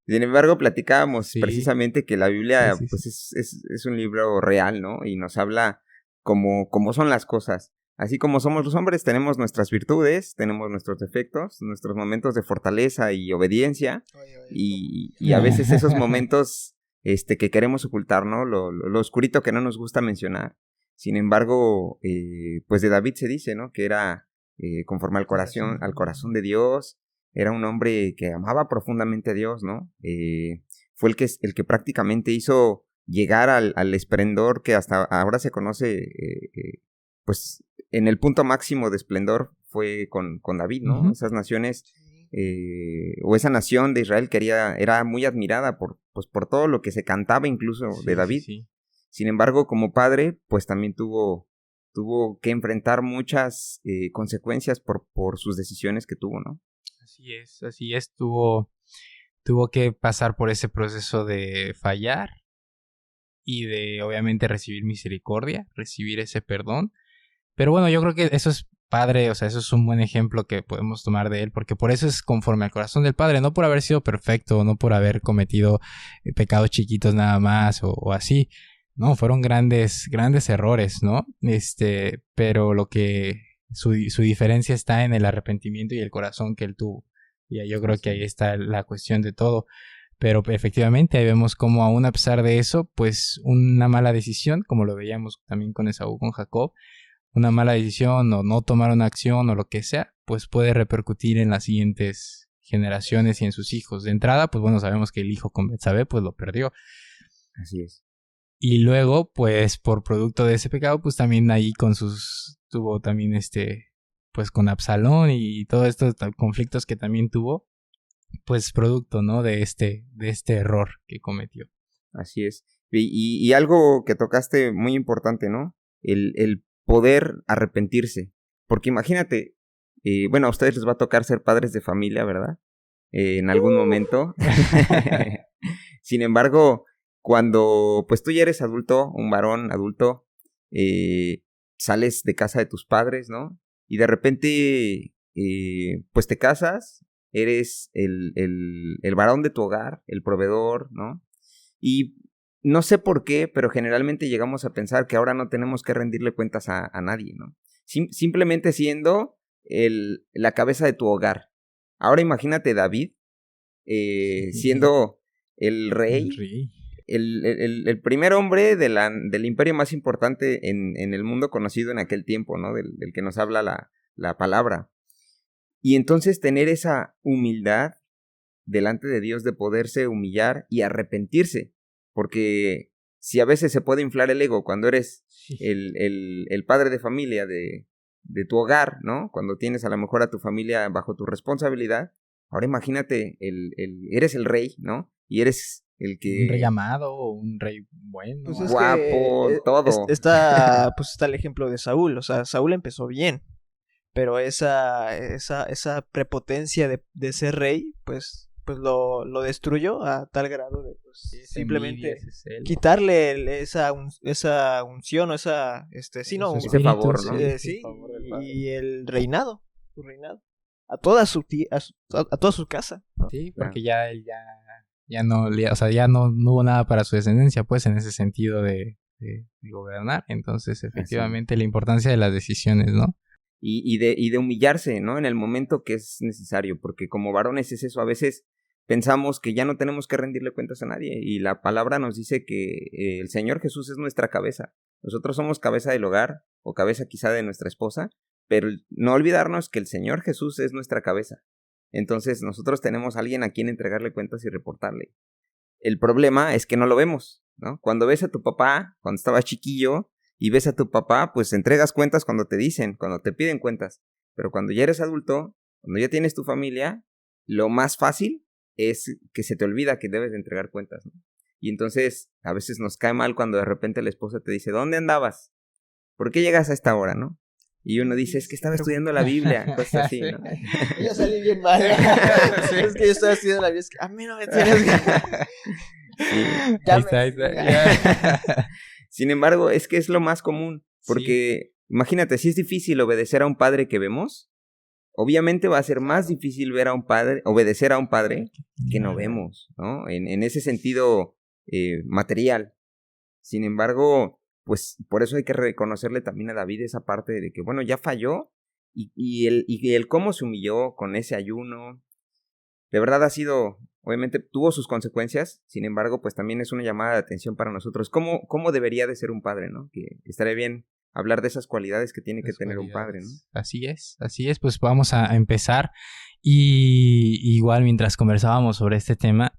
Sin embargo, platicábamos precisamente que la Biblia Sí. pues es un libro real, ¿no? Y nos habla como son las cosas. Así como somos los hombres, tenemos nuestras virtudes, tenemos nuestros defectos, nuestros momentos de fortaleza y obediencia, y a veces esos momentos que queremos ocultar, ¿no? Lo oscurito que no nos gusta mencionar. Sin embargo, pues de David se dice, ¿no? Que era conforme al corazón de Dios, era un hombre que amaba profundamente a Dios, ¿no? Fue el que prácticamente hizo llegar al esplendor que hasta ahora se conoce, pues en el punto máximo de esplendor fue con David, ¿no? Uh-huh. Esas naciones, o esa nación de Israel era muy admirada por todo lo que se cantaba incluso de David. Sí. Sin embargo, como padre, pues también tuvo que enfrentar muchas consecuencias por sus decisiones que tuvo, ¿no? Así es, tuvo que pasar por ese proceso de fallar y de obviamente recibir misericordia, recibir ese perdón. Pero bueno, yo creo que eso es padre, o sea, eso es un buen ejemplo que podemos tomar de él, porque por eso es conforme al corazón del Padre, no por haber sido perfecto, no por haber cometido pecados chiquitos nada más o así. No, fueron grandes errores, ¿no? Pero lo que su diferencia está en el arrepentimiento y el corazón que él tuvo. Y yo creo que ahí está la cuestión de todo. Pero efectivamente ahí vemos cómo aún a pesar de eso, pues una mala decisión, como lo veíamos también con Esaú, con Jacob, una mala decisión o no tomar una acción o lo que sea, pues puede repercutir en las siguientes generaciones y en sus hijos. De entrada, pues bueno, sabemos que el hijo con Betsabé pues lo perdió. Así es. Y luego, pues por producto de ese pecado, pues también ahí tuvo también pues con Absalón y todos estos conflictos que también tuvo, pues producto, ¿no? De este error que cometió. Así es. Y algo que tocaste muy importante, ¿no? El poder arrepentirse. Porque imagínate, bueno, a ustedes les va a tocar ser padres de familia, ¿verdad? En algún momento. Sin embargo, cuando pues tú ya eres adulto, un varón adulto, sales de casa de tus padres, ¿no? Y de repente, pues te casas, eres el varón de tu hogar, el proveedor, ¿no? Y no sé por qué, pero generalmente llegamos a pensar que ahora no tenemos que rendirle cuentas a nadie, ¿no? Simplemente siendo la cabeza de tu hogar. Ahora imagínate David siendo el rey. El primer hombre del imperio más importante en el mundo conocido en aquel tiempo, ¿no? Del que nos habla la palabra. Y entonces tener esa humildad delante de Dios de poderse humillar y arrepentirse. Porque si a veces se puede inflar el ego cuando eres el padre de familia de tu hogar, ¿no? Cuando tienes a lo mejor a tu familia bajo tu responsabilidad. Ahora imagínate, eres el rey, ¿no? Y eres el que... Un rey amado, un rey bueno, pues guapo, todo. Está el ejemplo de Saúl. O sea, Saúl empezó bien, pero esa prepotencia de ser rey, pues lo destruyó a tal grado de simplemente quitarle esa unción o esa ese favor, ¿no? Sí, y el reinado, su reinado a toda su casa, ¿no? Sí, porque ya él ya no, o sea, ya no hubo nada para su descendencia, pues, en ese sentido de gobernar. Entonces, efectivamente, la importancia de las decisiones, ¿no? Y de humillarse, ¿no? En el momento que es necesario, porque como varones es eso, a veces pensamos que ya no tenemos que rendirle cuentas a nadie, y la palabra nos dice que el Señor Jesús es nuestra cabeza. Nosotros somos cabeza del hogar, o cabeza quizá de nuestra esposa, pero no olvidarnos que el Señor Jesús es nuestra cabeza. Entonces nosotros tenemos a alguien a quien entregarle cuentas y reportarle. El problema es que no lo vemos, ¿no? Cuando ves a tu papá, cuando estabas chiquillo, y ves a tu papá, pues entregas cuentas cuando te dicen, cuando te piden cuentas. Pero cuando ya eres adulto, cuando ya tienes tu familia, lo más fácil es que se te olvida que debes de entregar cuentas, ¿no? Y entonces a veces nos cae mal cuando de repente la esposa te dice, ¿dónde andabas? ¿Por qué llegas a esta hora, no? Y uno dice, es que estaba estudiando la Biblia, cosas así, ¿no? Yo salí bien mal. Sí. Es que yo estaba estudiando la Biblia, es que a mí no me tienes que... Sí. Ahí está. Sin embargo, es que es lo más común, porque imagínate, si es difícil obedecer a un padre que vemos, obviamente va a ser más difícil obedecer a un padre que no vemos, ¿no? En ese sentido material. Sin embargo, pues por eso hay que reconocerle también a David esa parte de que, bueno, ya falló y el cómo se humilló con ese ayuno, de verdad obviamente tuvo sus consecuencias. Sin embargo, pues también es una llamada de atención para nosotros. ¿Cómo debería de ser un padre, no? Que estaría bien hablar de esas cualidades que tiene que tener un padre, ¿no? Así es, pues vamos a empezar. Y igual mientras conversábamos sobre este tema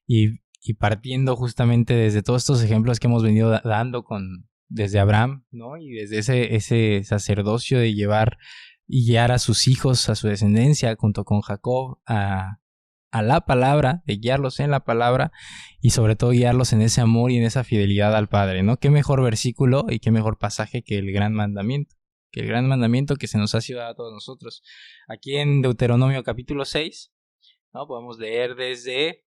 y partiendo justamente desde todos estos ejemplos que hemos venido dando desde Abraham, ¿no? Y desde ese sacerdocio de llevar y guiar a sus hijos, a su descendencia, junto con Jacob, a la palabra, de guiarlos en la palabra y sobre todo guiarlos en ese amor y en esa fidelidad al Padre, ¿no? Qué mejor versículo y qué mejor pasaje que el gran mandamiento, que se nos ha sido dado a todos nosotros. Aquí en Deuteronomio capítulo 6, ¿no? Podemos leer desde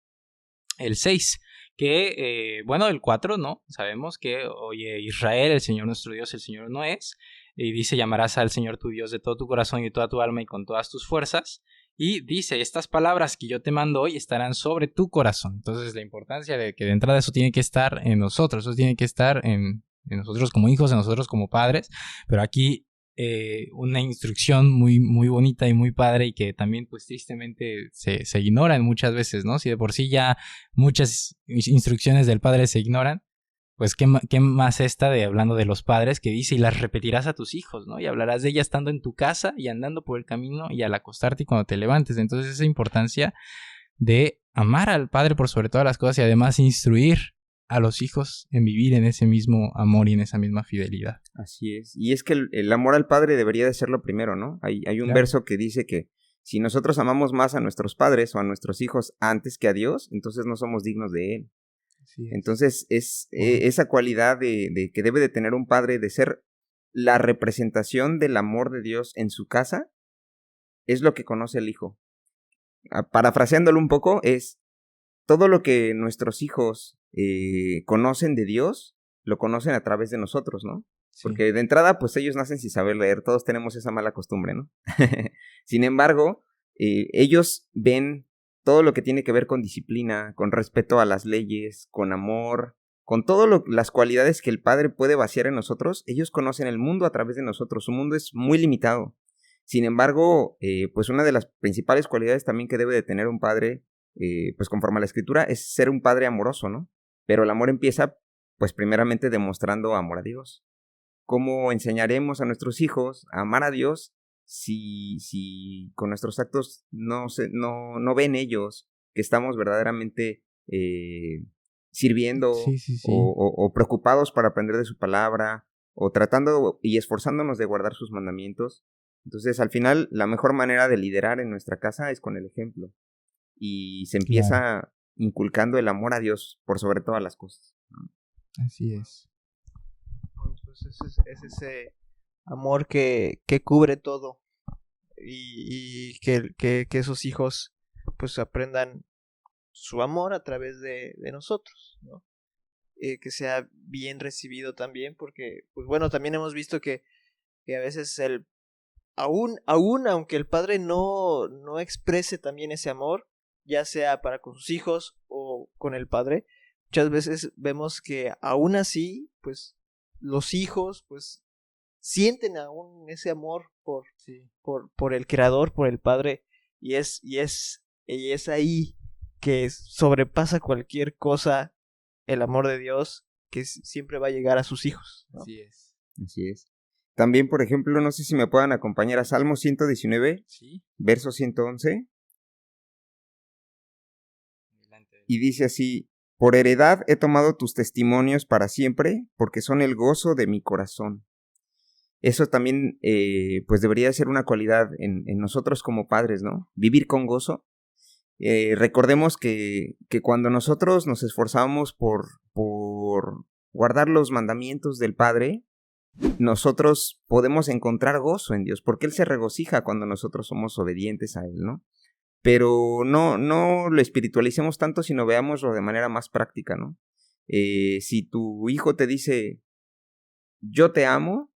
el 6, que, el 4, ¿no? Sabemos que, oye, Israel, el Señor nuestro Dios, el Señor no es, y dice, llamarás al Señor tu Dios de todo tu corazón y de toda tu alma y con todas tus fuerzas. Y dice, estas palabras que yo te mando hoy estarán sobre tu corazón. Entonces la importancia de que de entrada eso tiene que estar en nosotros, eso tiene que estar en nosotros como hijos, en nosotros como padres. Pero aquí una instrucción muy, muy bonita y muy padre y que también pues tristemente se ignoran muchas veces, ¿no? Si de por sí ya muchas instrucciones del padre se ignoran, pues qué más esta de hablando de los padres que dice y las repetirás a tus hijos, ¿no? Y hablarás de ella estando en tu casa y andando por el camino y al acostarte y cuando te levantes. Entonces esa importancia de amar al padre por sobre todas las cosas y además instruir a los hijos en vivir en ese mismo amor y en esa misma fidelidad. Así es. Y es que el amor al padre debería de ser lo primero, ¿no? Hay un verso que dice que si nosotros amamos más a nuestros padres o a nuestros hijos antes que a Dios, entonces no somos dignos de Él. Entonces es esa cualidad de que debe de tener un padre, de ser la representación del amor de Dios en su casa, es lo que conoce el hijo. Parafraseándolo un poco, es todo lo que nuestros hijos conocen de Dios, lo conocen a través de nosotros, ¿no? Sí. Porque de entrada, pues ellos nacen sin saber leer, todos tenemos esa mala costumbre, ¿no? Sin embargo, ellos ven todo lo que tiene que ver con disciplina, con respeto a las leyes, con amor, con todas las cualidades que el Padre puede vaciar en nosotros. Ellos conocen el mundo a través de nosotros, su mundo es muy limitado. Sin embargo, pues una de las principales cualidades también que debe de tener un padre, pues conforme a la Escritura, es ser un padre amoroso, ¿no? Pero el amor empieza, pues primeramente demostrando amor a Dios. ¿Cómo enseñaremos a nuestros hijos a amar a Dios si con nuestros actos no ven ellos que estamos verdaderamente sirviendo o preocupados para aprender de su palabra o tratando y esforzándonos de guardar sus mandamientos? Entonces, al final, la mejor manera de liderar en nuestra casa es con el ejemplo. Y se empieza inculcando el amor a Dios por sobre todas las cosas, ¿no? Así es. Pues es ese amor que cubre todo y que esos hijos pues aprendan su amor a través de nosotros, ¿no? Que sea bien recibido también, porque pues bueno, también hemos visto que a veces aún aunque el padre no exprese también ese amor, ya sea para con sus hijos o con el padre, muchas veces vemos que aún así pues los hijos pues sienten aún ese amor por el creador, por el padre, y es ahí que sobrepasa cualquier cosa el amor de Dios que siempre va a llegar a sus hijos, ¿no? Así es. También, por ejemplo, no sé si me puedan acompañar a Salmo 119, Sí. verso 111, y dice así: por heredad he tomado tus testimonios para siempre, porque son el gozo de mi corazón. Eso también, pues debería ser una cualidad en nosotros como padres, ¿no? Vivir con gozo. Recordemos que cuando nosotros nos esforzamos por guardar los mandamientos del Padre, nosotros podemos encontrar gozo en Dios, porque Él se regocija cuando nosotros somos obedientes a Él, ¿no? Pero no lo espiritualicemos tanto, sino veámoslo de manera más práctica, ¿no? Si tu hijo te dice, yo te amo,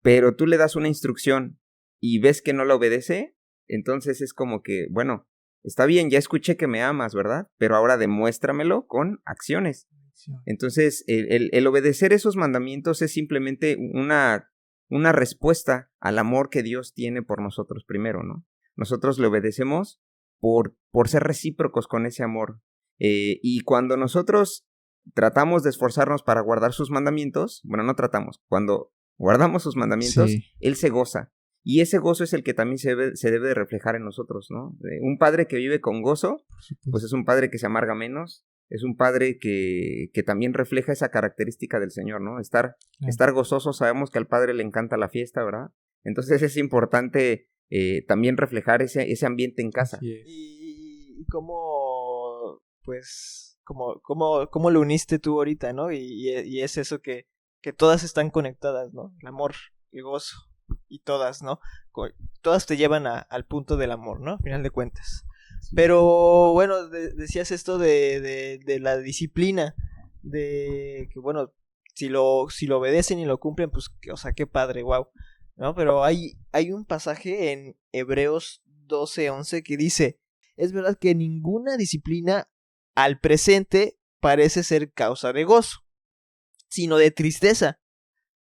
pero tú le das una instrucción y ves que no la obedece, entonces es como que, bueno, está bien, ya escuché que me amas, ¿verdad? Pero ahora demuéstramelo con acciones. Entonces, el obedecer esos mandamientos es simplemente una respuesta al amor que Dios tiene por nosotros primero, ¿no? Nosotros le obedecemos por ser recíprocos con ese amor. Y cuando nosotros tratamos de esforzarnos para guardar sus mandamientos, bueno, no tratamos, cuando guardamos sus mandamientos, Sí. Él se goza. Y ese gozo es el que también se debe de reflejar en nosotros, ¿no? Un padre que vive con gozo, pues es un padre que se amarga menos, es un padre que también refleja esa característica del Señor, ¿no? Estar gozoso, sabemos que al Padre le encanta la fiesta, ¿verdad? Entonces es importante también reflejar ese ambiente en casa. Y cómo, pues, cómo lo uniste tú ahorita, ¿no? Y es eso que todas están conectadas, ¿no? El amor, el gozo, y todas, ¿no? Todas te llevan al punto del amor, ¿no? Al final de cuentas. Sí. Pero, bueno, decías esto de la disciplina, de que, bueno, si lo obedecen y lo cumplen, pues, o sea, qué padre, wow, ¿no? Pero hay un pasaje en Hebreos 12:11 que dice: es verdad que ninguna disciplina al presente parece ser causa de gozo, sino de tristeza,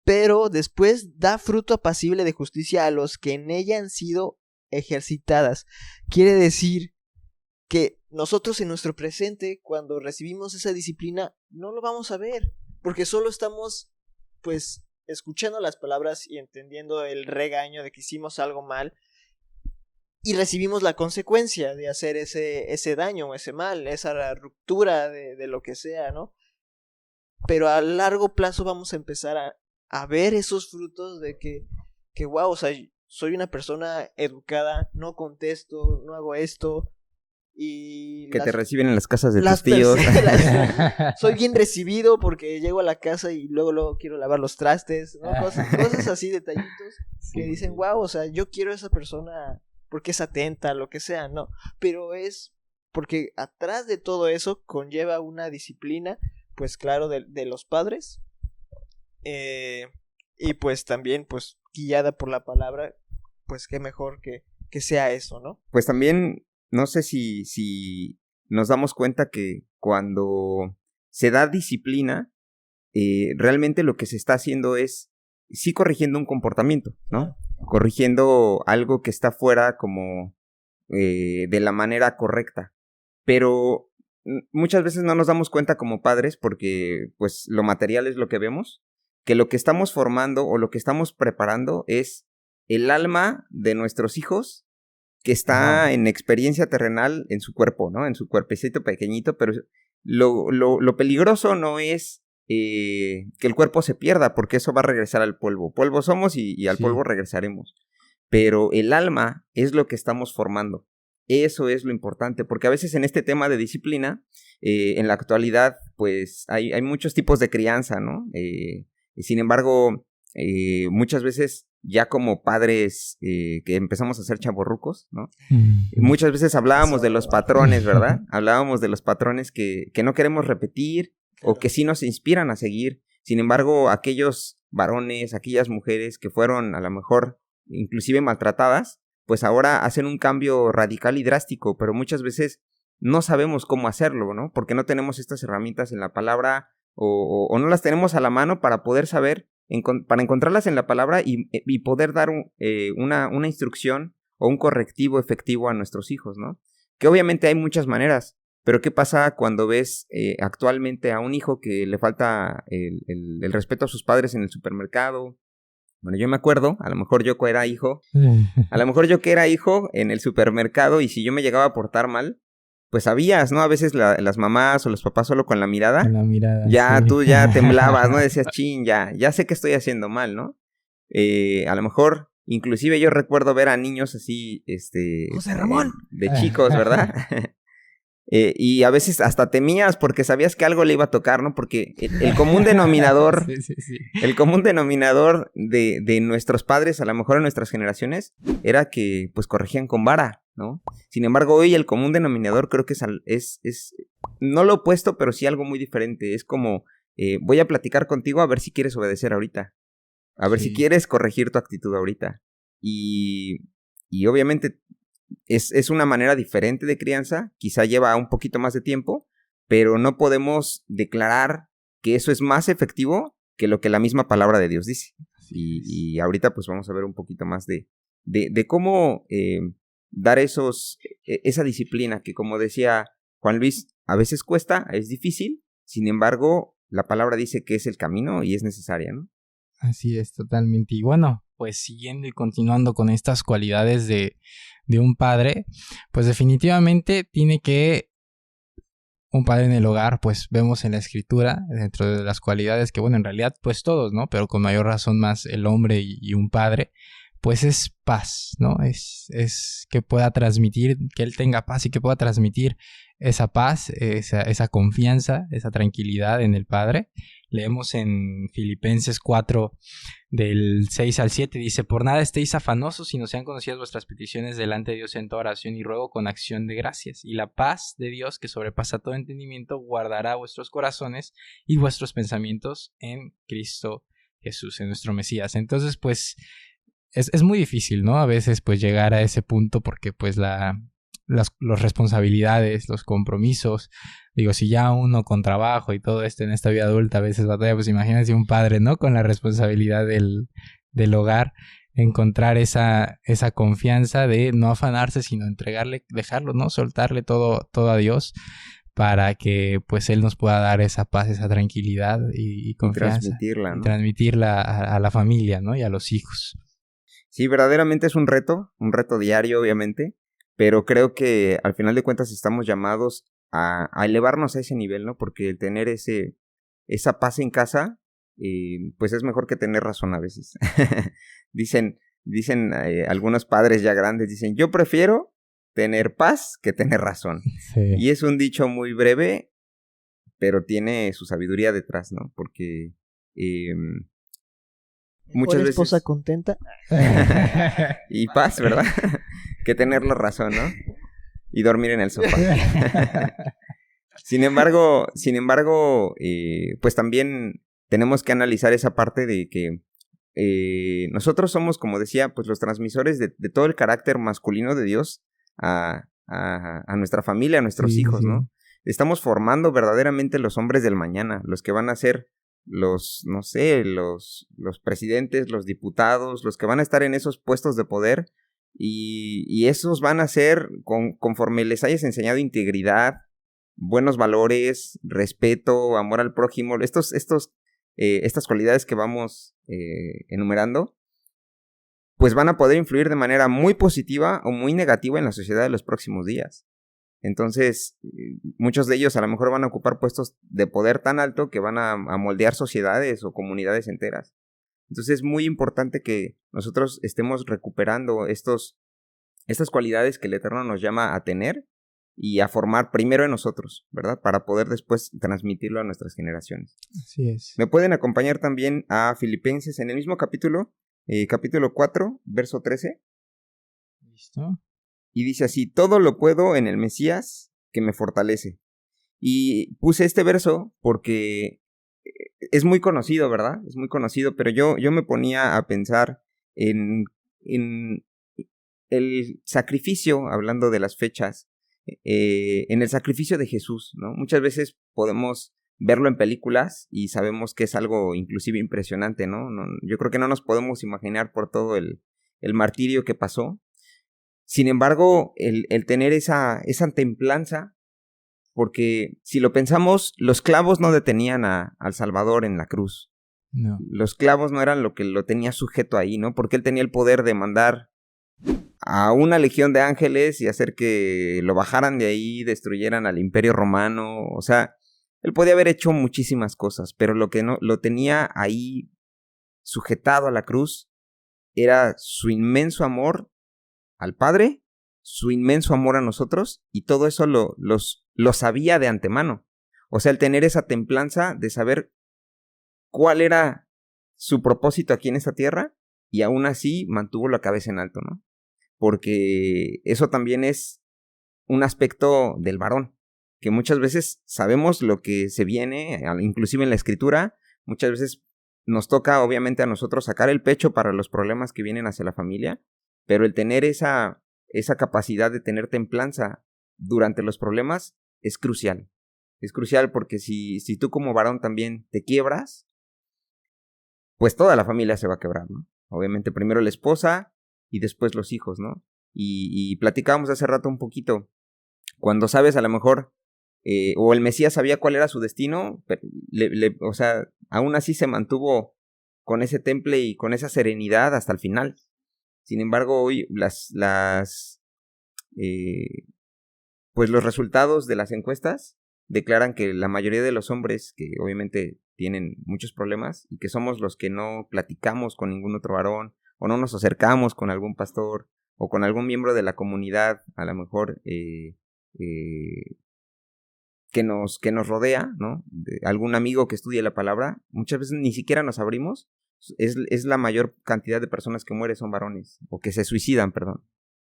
pero después da fruto apacible de justicia a los que en ella han sido ejercitadas. Quiere decir que nosotros en nuestro presente, cuando recibimos esa disciplina, no lo vamos a ver, porque solo estamos, pues, escuchando las palabras y entendiendo el regaño de que hicimos algo mal, y recibimos la consecuencia de hacer ese daño, ese mal, esa ruptura de lo que sea, ¿no? Pero a largo plazo vamos a empezar a ver esos frutos de que wow, o sea, soy una persona educada, no contesto, no hago esto, y que te reciben en las casas de tus tíos. Soy bien recibido porque llego a la casa y luego quiero lavar los trastes, ¿no? Cosas así, detallitos, sí, que dicen, wow, o sea, yo quiero a esa persona porque es atenta, lo que sea, ¿no? Pero es porque atrás de todo eso conlleva una disciplina, pues claro, de los padres, y pues también, pues, guiada por la palabra, pues qué mejor que sea eso, ¿no? Pues también, no sé si nos damos cuenta que cuando se da disciplina, realmente lo que se está haciendo es, sí, corrigiendo un comportamiento, ¿no? Corrigiendo algo que está fuera como de la manera correcta. Pero muchas veces no nos damos cuenta como padres, porque pues lo material es lo que vemos, que lo que estamos formando o lo que estamos preparando es el alma de nuestros hijos, que está en experiencia terrenal en su cuerpo, ¿no? En su cuerpecito pequeñito, pero lo peligroso no es que el cuerpo se pierda, porque eso va a regresar al polvo. Polvo somos y al polvo regresaremos. Pero el alma es lo que estamos formando. Eso es lo importante, porque a veces en este tema de disciplina, en la actualidad, pues hay muchos tipos de crianza, ¿no? Sin embargo, muchas veces ya como padres que empezamos a ser chavorrucos, ¿no? Muchas veces hablábamos de los patrones, ¿verdad? Hablábamos de los patrones que no queremos repetir, claro, o que sí nos inspiran a seguir. Sin embargo, aquellos varones, aquellas mujeres que fueron a lo mejor inclusive maltratadas, pues ahora hacen un cambio radical y drástico, pero muchas veces no sabemos cómo hacerlo, ¿no? Porque no tenemos estas herramientas en la palabra o no las tenemos a la mano para poder saber, para encontrarlas en la palabra y poder dar una instrucción o un correctivo efectivo a nuestros hijos, ¿no? Que obviamente hay muchas maneras, Pero ¿qué pasa cuando ves actualmente a un hijo que le falta el respeto a sus padres en el supermercado? Bueno, yo me acuerdo, a lo mejor yo que era hijo en el supermercado, y si yo me llegaba a portar mal, pues sabías, ¿no? A veces las mamás o los papás solo con la mirada, ya sí. tú ya temblabas, ¿no? Decías, chin, ya sé que estoy haciendo mal, ¿no? A lo mejor, inclusive yo recuerdo ver a niños así, José Ramón. De chicos, ¿verdad? Y a veces hasta temías porque sabías que algo le iba a tocar, ¿no? Porque el común denominador, Sí. el común denominador de nuestros padres, a lo mejor en nuestras generaciones, era que pues corregían con vara, ¿no? Sin embargo, hoy el común denominador creo que es no lo opuesto, pero sí algo muy diferente. Es como, voy a platicar contigo a ver si quieres obedecer ahorita, a ver si quieres corregir tu actitud ahorita. Y obviamente es una manera diferente de crianza, quizá lleva un poquito más de tiempo, pero no podemos declarar que eso es más efectivo que lo que la misma palabra de Dios dice. Y ahorita pues vamos a ver un poquito más de cómo dar esa disciplina que, como decía Juan Luis, a veces cuesta, es difícil, sin embargo, la palabra dice que es el camino y es necesaria, ¿no? Así es, totalmente. Y bueno, pues siguiendo y continuando con estas cualidades de un padre, pues definitivamente tiene que un padre en el hogar, pues vemos en la escritura, dentro de las cualidades que, bueno, en realidad pues todos, ¿no? Pero con mayor razón más el hombre y un padre, pues es paz, ¿no? Es que pueda transmitir, que él tenga paz y que pueda transmitir esa paz, esa confianza, esa tranquilidad en el Padre. Leemos en Filipenses 4, del 6 al 7, dice: por nada estéis afanosos, sino sean conocidas vuestras peticiones delante de Dios en toda oración y ruego con acción de gracias. Y la paz de Dios, que sobrepasa todo entendimiento, guardará vuestros corazones y vuestros pensamientos en Cristo Jesús, en nuestro Mesías. Entonces, pues, es muy difícil, ¿no? A veces, pues, llegar a ese punto porque, pues, las responsabilidades, los compromisos, digo, si ya uno con trabajo y todo esto en esta vida adulta a veces batalla, pues imagínense un padre, ¿no? Con la responsabilidad del hogar, encontrar esa confianza de no afanarse, sino entregarle, dejarlo, ¿no? Soltarle todo a Dios para que pues Él nos pueda dar esa paz, esa tranquilidad y confianza. Transmitirla, ¿no? Y transmitirla a la familia, ¿no? Y a los hijos. Sí, verdaderamente es un reto diario, obviamente. Pero creo que al final de cuentas estamos llamados a elevarnos a ese nivel, ¿no? Porque el tener esa paz en casa, pues es mejor que tener razón a veces. Dicen algunos padres ya grandes, dicen, yo prefiero tener paz que tener razón. Sí. Y es un dicho muy breve, pero tiene su sabiduría detrás, ¿no? Porque muchas veces... esposa contenta. Y paz, ¿verdad? Que tener la razón, ¿no? Y dormir en el sofá. Sin embargo, pues también tenemos que analizar esa parte de que nosotros somos, como decía, pues los transmisores de todo el carácter masculino de Dios a nuestra familia, a nuestros hijos, ¿no? Estamos formando verdaderamente los hombres del mañana, los que van a ser los presidentes, los diputados, los que van a estar en esos puestos de poder. Y esos van a ser, conforme les hayas enseñado integridad, buenos valores, respeto, amor al prójimo, estas cualidades que vamos enumerando, pues van a poder influir de manera muy positiva o muy negativa en la sociedad de los próximos días. Entonces, muchos de ellos a lo mejor van a ocupar puestos de poder tan alto que van a moldear sociedades o comunidades enteras. Entonces es muy importante que nosotros estemos recuperando estas cualidades que el Eterno nos llama a tener y a formar primero en nosotros, ¿verdad? Para poder después transmitirlo a nuestras generaciones. Así es. Me pueden acompañar también a Filipenses en el mismo capítulo, capítulo 4, verso 13. ¿Listo? Y dice así: todo lo puedo en el Mesías que me fortalece. Y puse este verso porque es muy conocido, ¿verdad? Es muy conocido, pero yo me ponía a pensar en el sacrificio, hablando de las fechas, en el sacrificio de Jesús, ¿no? Muchas veces podemos verlo en películas y sabemos que es algo inclusive impresionante, ¿no? Yo creo que no nos podemos imaginar por todo el martirio que pasó. Sin embargo, el tener esa templanza Porque si lo pensamos, los clavos no detenían al Salvador en la cruz. No. Los clavos no eran lo que lo tenía sujeto ahí, ¿no? Porque él tenía el poder de mandar a una legión de ángeles y hacer que lo bajaran de ahí, destruyeran al Imperio Romano. O sea, él podía haber hecho muchísimas cosas, pero lo que no lo tenía ahí sujetado a la cruz era su inmenso amor al Padre, su inmenso amor a nosotros, y todo eso lo sabía de antemano. O sea, el tener esa templanza de saber cuál era su propósito aquí en esta tierra, y aún así mantuvo la cabeza en alto, ¿no? Porque eso también es un aspecto del varón, que muchas veces sabemos lo que se viene, inclusive en la escritura, muchas veces nos toca obviamente a nosotros sacar el pecho para los problemas que vienen hacia la familia, pero el tener esa capacidad de tener templanza durante los problemas es crucial. Es crucial porque si tú como varón también te quiebras, pues toda la familia se va a quebrar, ¿no? Obviamente primero la esposa y después los hijos, ¿no? Y platicábamos hace rato un poquito, cuando sabes a lo mejor, o el Mesías sabía cuál era su destino, o sea, aún así se mantuvo con ese temple y con esa serenidad hasta el final. Sin embargo, hoy pues los resultados de las encuestas declaran que la mayoría de los hombres, que obviamente tienen muchos problemas, y que somos los que no platicamos con ningún otro varón, o no nos acercamos con algún pastor, o con algún miembro de la comunidad, a lo mejor que nos rodea, ¿no? Algún amigo que estudie la palabra, muchas veces ni siquiera nos abrimos. Es la mayor cantidad de personas que mueren son varones, o que se suicidan, perdón.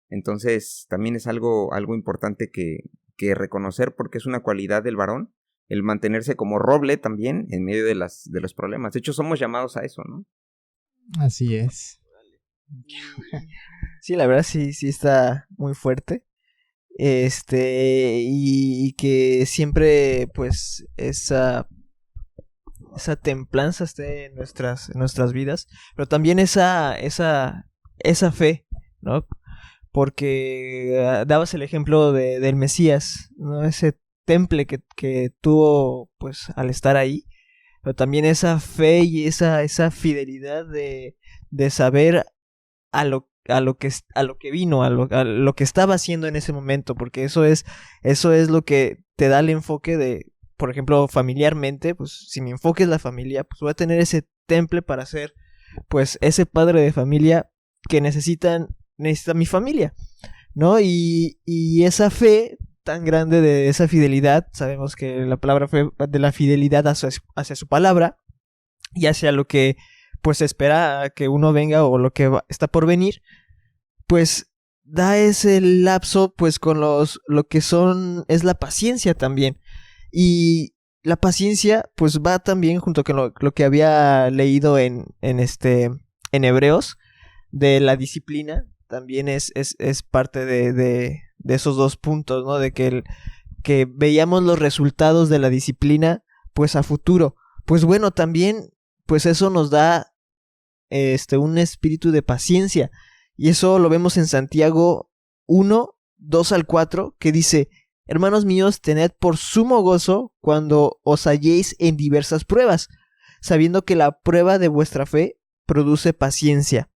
Entonces también es algo importante que reconocer, porque es una cualidad del varón, el mantenerse como roble también en medio de los problemas. De hecho, somos llamados a eso, ¿no? Así es. Sí, la verdad sí está muy fuerte. Y que siempre pues esa templanza esté en nuestras vidas, pero también esa fe, ¿no? Porque dabas el ejemplo del Mesías, ¿no? Ese temple que tuvo pues al estar ahí, pero también esa fe y esa fidelidad de saber a lo que vino, a lo que estaba haciendo en ese momento, porque eso es lo que te da el enfoque de, por ejemplo, familiarmente, pues si mi enfoque es la familia, pues voy a tener ese temple para ser pues ese padre de familia que necesita mi familia, ¿no? Y esa fe tan grande de esa fidelidad, sabemos que la palabra fue de la fidelidad hacia su palabra y hacia lo que pues espera que uno venga o lo que está por venir, pues da ese lapso pues con lo que es la paciencia también. Y la paciencia pues va también junto con lo que había leído en Hebreos, de la disciplina, también es parte de esos dos puntos, ¿no? De que veíamos los resultados de la disciplina pues a futuro. Pues bueno, también pues eso nos da un espíritu de paciencia, y eso lo vemos en Santiago 1, 2 al 4, que dice: hermanos míos, tened por sumo gozo cuando os halléis en diversas pruebas, sabiendo que la prueba de vuestra fe produce paciencia.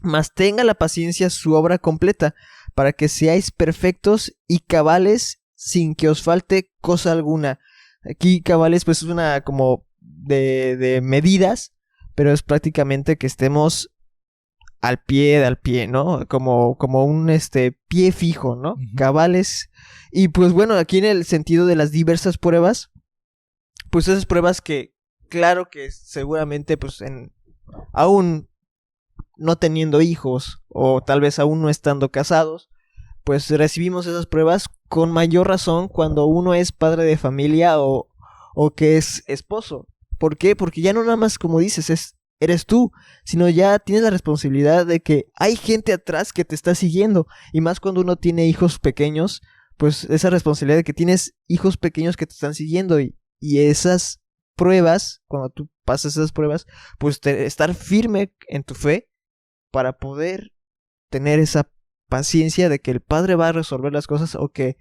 Mas tenga la paciencia su obra completa, para que seáis perfectos y cabales, sin que os falte cosa alguna. Aquí cabales pues es una como de medidas, pero es prácticamente que estemos al pie, ¿no? Como un pie fijo, ¿no? Uh-huh. Cabales. Y pues bueno, aquí en el sentido de las diversas pruebas, pues esas pruebas que claro que seguramente pues aún no teniendo hijos o tal vez aún no estando casados, pues recibimos esas pruebas con mayor razón cuando uno es padre de familia o que es esposo. ¿Por qué? Porque ya no nada más, como dices, eres tú, sino ya tienes la responsabilidad de que hay gente atrás que te está siguiendo, y más cuando uno tiene hijos pequeños, pues esa responsabilidad de que tienes hijos pequeños que te están siguiendo, y esas pruebas, cuando tú pasas esas pruebas, pues estar firme en tu fe para poder tener esa paciencia de que el Padre va a resolver las cosas, o que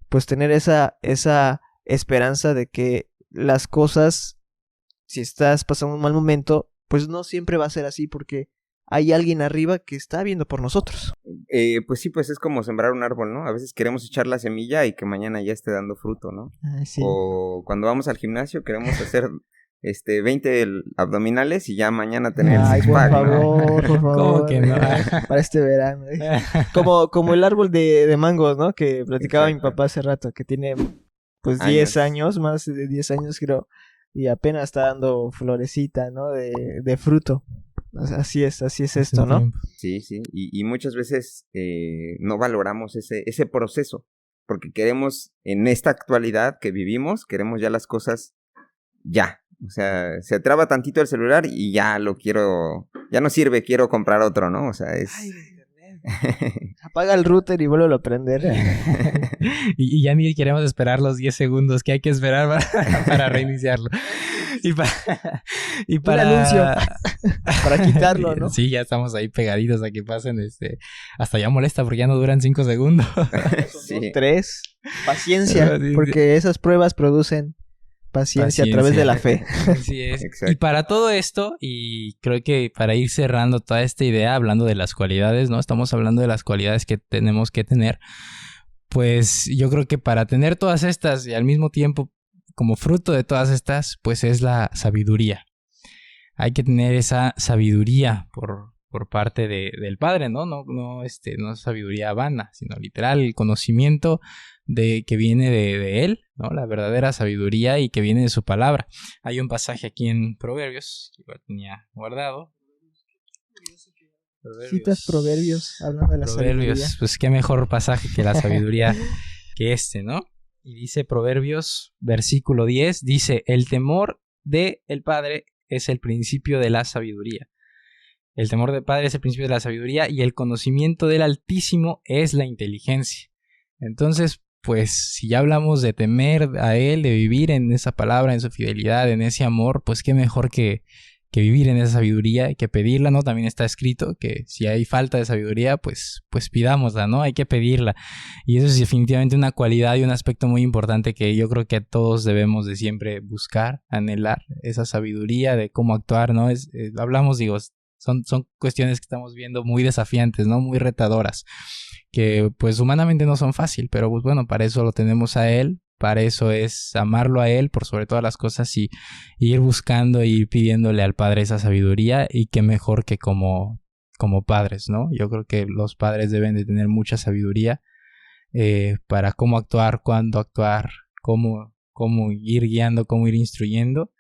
pues tener esa esperanza de que las cosas, si estás pasando un mal momento, pues no siempre va a ser así, porque hay alguien arriba que está viendo por nosotros. Pues sí, pues es como sembrar un árbol, ¿no? A veces queremos echar la semilla y que mañana ya esté dando fruto, ¿no? Sí. O cuando vamos al gimnasio queremos hacer 20 abdominales y ya mañana tener Ay, por six-pack, favor, por favor. ¿Cómo que no? Para este verano. Como el árbol de mangos, ¿no? Que platicaba mi Exacto. papá hace rato, que tiene pues Años. 10 años, más de 10 años creo, y apenas está dando florecita, ¿no? De fruto. Así es esto, ¿no? Sí, sí, y muchas veces no valoramos ese proceso, porque queremos, en esta actualidad que vivimos, queremos ya las cosas ya. O sea, se traba tantito el celular y ya ya no sirve, quiero comprar otro, ¿no? O sea, es... Ay, apaga el router y vuelve a prender. y ya ni queremos esperar los 10 segundos que hay que esperar para reiniciarlo. Y para un anuncio para quitarlo, ¿no? Sí, ya estamos ahí pegaditos a que pasen. Hasta ya molesta porque ya no duran 5 segundos. Sí. 3. Paciencia, porque esas pruebas producen paciencia a través de la fe. Así es. Exacto. Y para todo esto, y creo que para ir cerrando toda esta idea, hablando de las cualidades, ¿no? Estamos hablando de las cualidades que tenemos que tener. Pues yo creo que para tener todas estas y al mismo tiempo, como fruto de todas estas, pues es la sabiduría. Hay que tener esa sabiduría por parte del Padre, ¿no? No sabiduría vana, sino literal, el conocimiento que viene de Él, ¿no? La verdadera sabiduría y que viene de su palabra. Hay un pasaje aquí en Proverbios, que igual tenía guardado. Citas Proverbios, hablando de la sabiduría. Pues qué mejor pasaje que la sabiduría que ¿no? Y dice Proverbios, versículo 10, dice, el temor del Padre es el principio de la sabiduría. El temor del Padre es el principio de la sabiduría y el conocimiento del Altísimo es la inteligencia. Entonces, pues, si ya hablamos de temer a Él, de vivir en esa palabra, en su fidelidad, en ese amor, pues qué mejor que vivir en esa sabiduría y que pedirla, ¿no? También está escrito que si hay falta de sabiduría, pues pidámosla, ¿no? Hay que pedirla. Y eso es definitivamente una cualidad y un aspecto muy importante que yo creo que todos debemos de siempre buscar, anhelar esa sabiduría de cómo actuar, ¿no? Hablamos, digo, son cuestiones que estamos viendo muy desafiantes, ¿no? Muy retadoras, que pues humanamente no son fácil, pero pues bueno, para eso lo tenemos a Él. Para eso es amarlo a Él por sobre todas las cosas y ir buscando y ir pidiéndole al Padre esa sabiduría y qué mejor que como padres, ¿no? Yo creo que los padres deben de tener mucha sabiduría para cómo actuar, cuándo actuar, cómo ir guiando, cómo ir instruyendo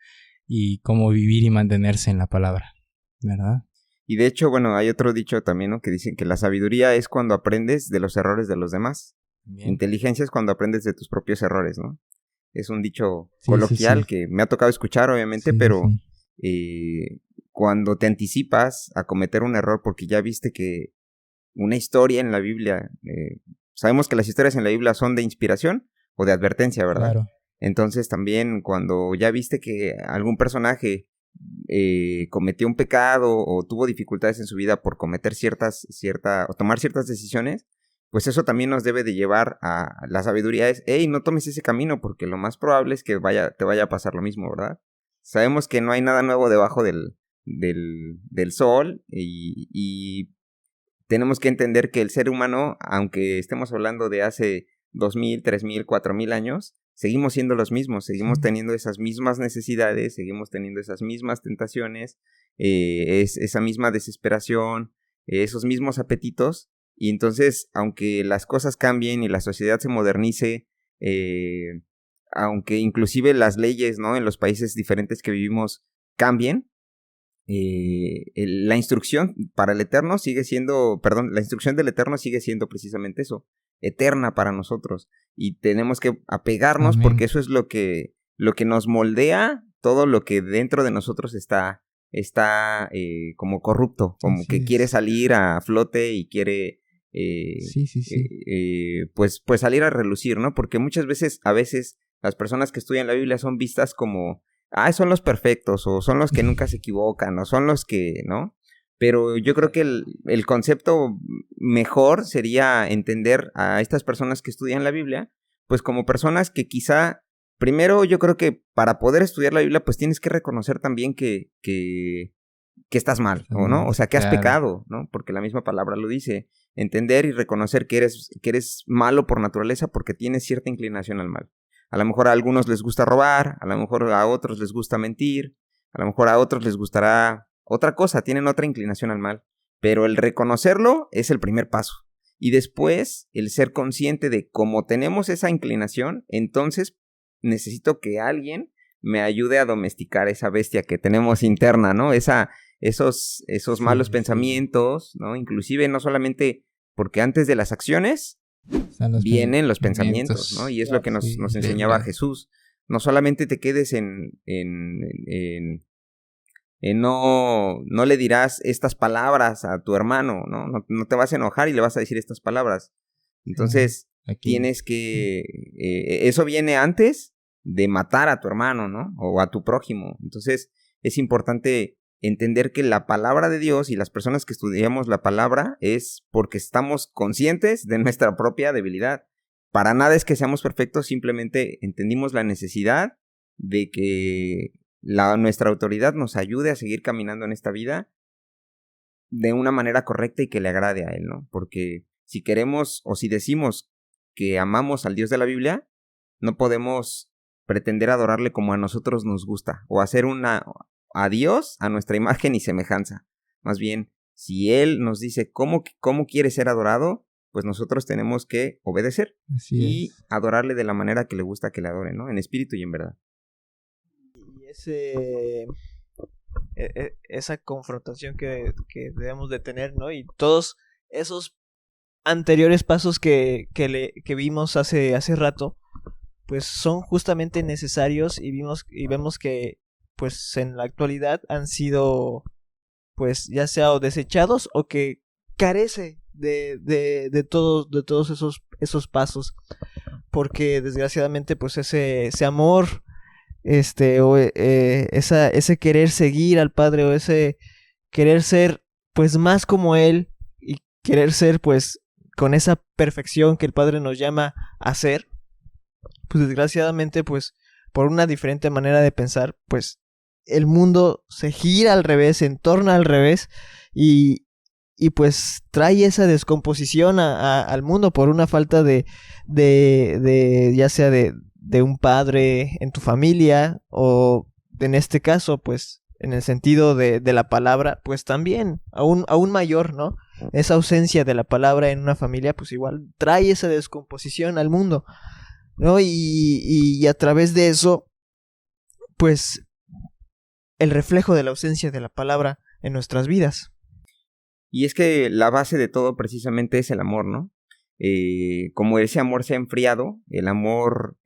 y cómo vivir y mantenerse en la palabra, ¿verdad? Y de hecho, bueno, hay otro dicho también, ¿no? Que dicen que la sabiduría es cuando aprendes de los errores de los demás. Bien. Inteligencia es cuando aprendes de tus propios errores, ¿no? Es un dicho coloquial que me ha tocado escuchar, obviamente, pero cuando te anticipas a cometer un error porque ya viste que una historia en la Biblia, sabemos que las historias en la Biblia son de inspiración o de advertencia, ¿verdad? Claro. Entonces también cuando ya viste que algún personaje cometió un pecado o tuvo dificultades en su vida por cometer o tomar ciertas decisiones, pues eso también nos debe de llevar a la sabiduría. No tomes ese camino porque lo más probable es que te vaya a pasar lo mismo, ¿verdad? Sabemos que no hay nada nuevo debajo del sol y tenemos que entender que el ser humano, aunque estemos hablando de hace 2000, 3000, 4000 años, seguimos siendo los mismos, seguimos teniendo esas mismas necesidades, seguimos teniendo esas mismas tentaciones, esa misma desesperación, esos mismos apetitos. Y entonces, aunque las cosas cambien y la sociedad se modernice, aunque inclusive las leyes, ¿no? En los países diferentes que vivimos cambien, la instrucción para el Eterno la instrucción del Eterno sigue siendo precisamente eso, eterna para nosotros. Y tenemos que apegarnos porque eso es lo que nos moldea todo lo que dentro de nosotros está como corrupto, como que quiere salir a flote y quiere pues salir a relucir, ¿no? Porque muchas veces, las personas que estudian la Biblia son vistas como, son los perfectos, o son los que nunca se equivocan, o son los que, ¿no? Pero yo creo que el concepto mejor sería entender a estas personas que estudian la Biblia, pues como personas que quizá, primero yo creo que para poder estudiar la Biblia, pues tienes que reconocer también que estás mal, ¿o no? O sea, que has pecado, ¿no? Porque la misma palabra lo dice. Entender y reconocer que eres malo por naturaleza porque tienes cierta inclinación al mal. A lo mejor a algunos les gusta robar, a lo mejor a otros les gusta mentir, a lo mejor a otros les gustará otra cosa, tienen otra inclinación al mal. Pero el reconocerlo es el primer paso. Y después, el ser consciente de cómo tenemos esa inclinación, entonces necesito que alguien me ayude a domesticar esa bestia que tenemos interna, ¿no? Esos malos pensamientos, ¿no? Inclusive no solamente porque antes de las acciones vienen los pensamientos, ¿no? Y es lo que nos enseñaba Jesús. No solamente te quedes en no le dirás estas palabras a tu hermano, ¿no? No te vas a enojar y le vas a decir estas palabras. Entonces, tienes que... eso viene antes de matar a tu hermano, ¿no? O a tu prójimo. Entonces, es importante entender que la palabra de Dios y las personas que estudiamos la palabra es porque estamos conscientes de nuestra propia debilidad. Para nada es que seamos perfectos, simplemente entendimos la necesidad de que nuestra autoridad nos ayude a seguir caminando en esta vida de una manera correcta y que le agrade a Él, ¿no? Porque si queremos o si decimos que amamos al Dios de la Biblia, no podemos pretender adorarle como a nosotros nos gusta o hacer a Dios a nuestra imagen y semejanza. Más bien, si Él nos dice cómo quiere ser adorado, pues nosotros tenemos que obedecer y adorarle de la manera que le gusta que le adoren, ¿no? En espíritu y en verdad. Y esa confrontación que debemos de tener, ¿no? Y todos esos anteriores pasos que vimos hace rato, pues son justamente necesarios y vemos que pues en la actualidad han sido pues ya sea o desechados o que carece de todos esos pasos, porque desgraciadamente pues ese amor ese querer seguir al Padre o ese querer ser pues más como Él y querer ser pues con esa perfección que el Padre nos llama a ser, pues desgraciadamente pues por una diferente manera de pensar pues el mundo se gira al revés, se entorna al revés y pues trae esa descomposición al mundo por una falta de ya sea de un padre en tu familia o en este caso pues en el sentido de la palabra pues también aún mayor, ¿no? Esa ausencia de la palabra en una familia pues igual trae esa descomposición al mundo, ¿no? Y a través de eso pues el reflejo de la ausencia de la palabra en nuestras vidas. Y es que la base de todo precisamente es el amor, ¿no? Como ese amor se ha enfriado, el amor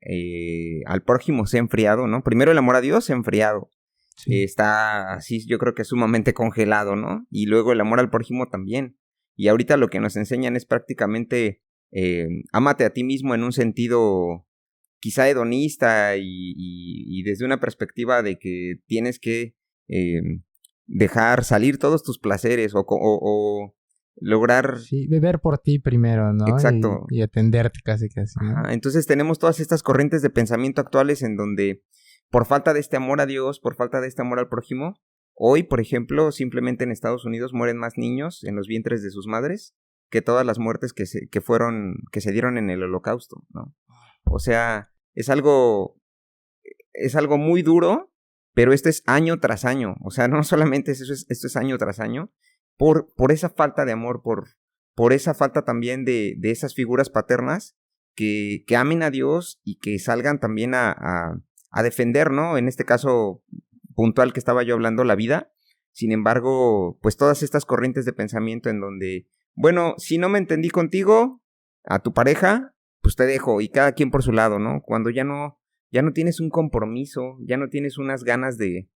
al prójimo se ha enfriado, ¿no? Primero el amor a Dios se ha enfriado. Sí. Está así, yo creo que sumamente congelado, ¿no? Y luego el amor al prójimo también. Y ahorita lo que nos enseñan es prácticamente ámate a ti mismo en un sentido quizá hedonista y desde una perspectiva de que tienes que dejar salir todos tus placeres o lograr... Sí, beber por ti primero, ¿no? Exacto. Y atenderte casi, ¿no? Ajá. Entonces tenemos todas estas corrientes de pensamiento actuales en donde por falta de este amor a Dios, por falta de este amor al prójimo, hoy, por ejemplo, simplemente en Estados Unidos mueren más niños en los vientres de sus madres que todas las muertes que se dieron en el Holocausto, ¿no? O sea, es algo muy duro, pero esto es año tras año. O sea, no solamente esto es año tras año, por esa falta de amor, por esa falta también de esas figuras paternas que amen a Dios y que salgan también a defender, ¿no? En este caso puntual que estaba yo hablando, la vida. Sin embargo, pues todas estas corrientes de pensamiento en donde, bueno, si no me entendí contigo, a tu pareja, pues te dejo y cada quien por su lado, ¿no? Cuando ya no tienes un compromiso, ya no tienes unas ganas de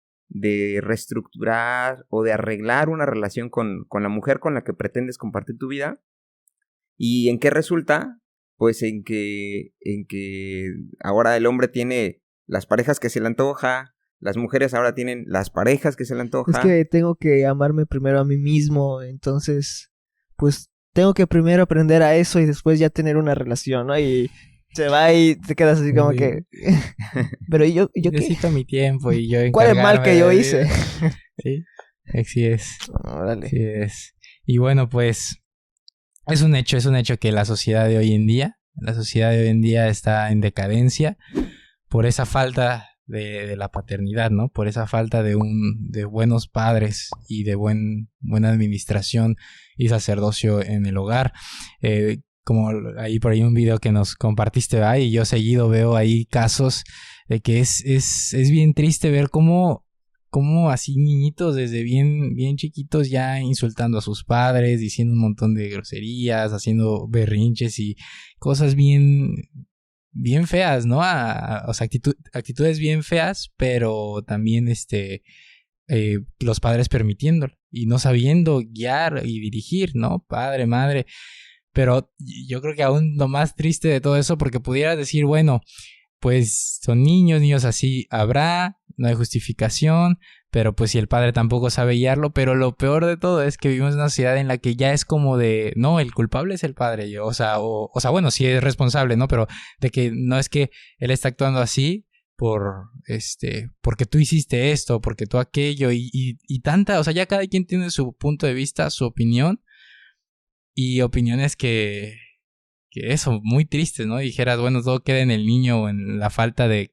reestructurar o de arreglar una relación con la mujer con la que pretendes compartir tu vida. ¿Y en qué resulta? Pues en que ahora el hombre tiene las parejas que se le antoja, las mujeres ahora tienen las parejas que se le antoja. Es que tengo que amarme primero a mí mismo, entonces pues tengo que primero aprender a eso y después ya tener una relación, ¿no? Y Se va y te quedas así como que... Pero yo qué? Necesito mi tiempo y yo ¿Cuál es mal que yo de- hice? Sí, así es. Órale. Así es. Y bueno, pues es un hecho que la sociedad de hoy en día está en decadencia por esa falta de la paternidad, ¿no? Por esa falta de buenos padres y de buena administración y sacerdocio en el hogar. Como ahí por ahí un video que nos compartiste, ¿va? Y yo seguido veo ahí casos de que es bien triste ver cómo así niñitos desde bien chiquitos ya insultando a sus padres, diciendo un montón de groserías, haciendo berrinches y cosas bien feas, ¿no? O sea, actitudes bien feas, pero también los padres permitiéndolo y no sabiendo guiar y dirigir, ¿no? Padre, madre. Pero yo creo que aún lo más triste de todo eso, porque pudieras decir, bueno, pues son niños así habrá, no hay justificación, pero pues si el padre tampoco sabe guiarlo, pero lo peor de todo es que vivimos en una sociedad en la que ya es como de, no, el culpable es el padre, o sea, bueno, sí es responsable, ¿no? Pero de que no es que él está actuando así porque tú hiciste esto, porque tú aquello, y tanta, o sea, ya cada quien tiene su punto de vista, su opinión, y opiniones que eso, muy tristes, ¿no? Dijeras, bueno, todo queda en el niño o en la falta de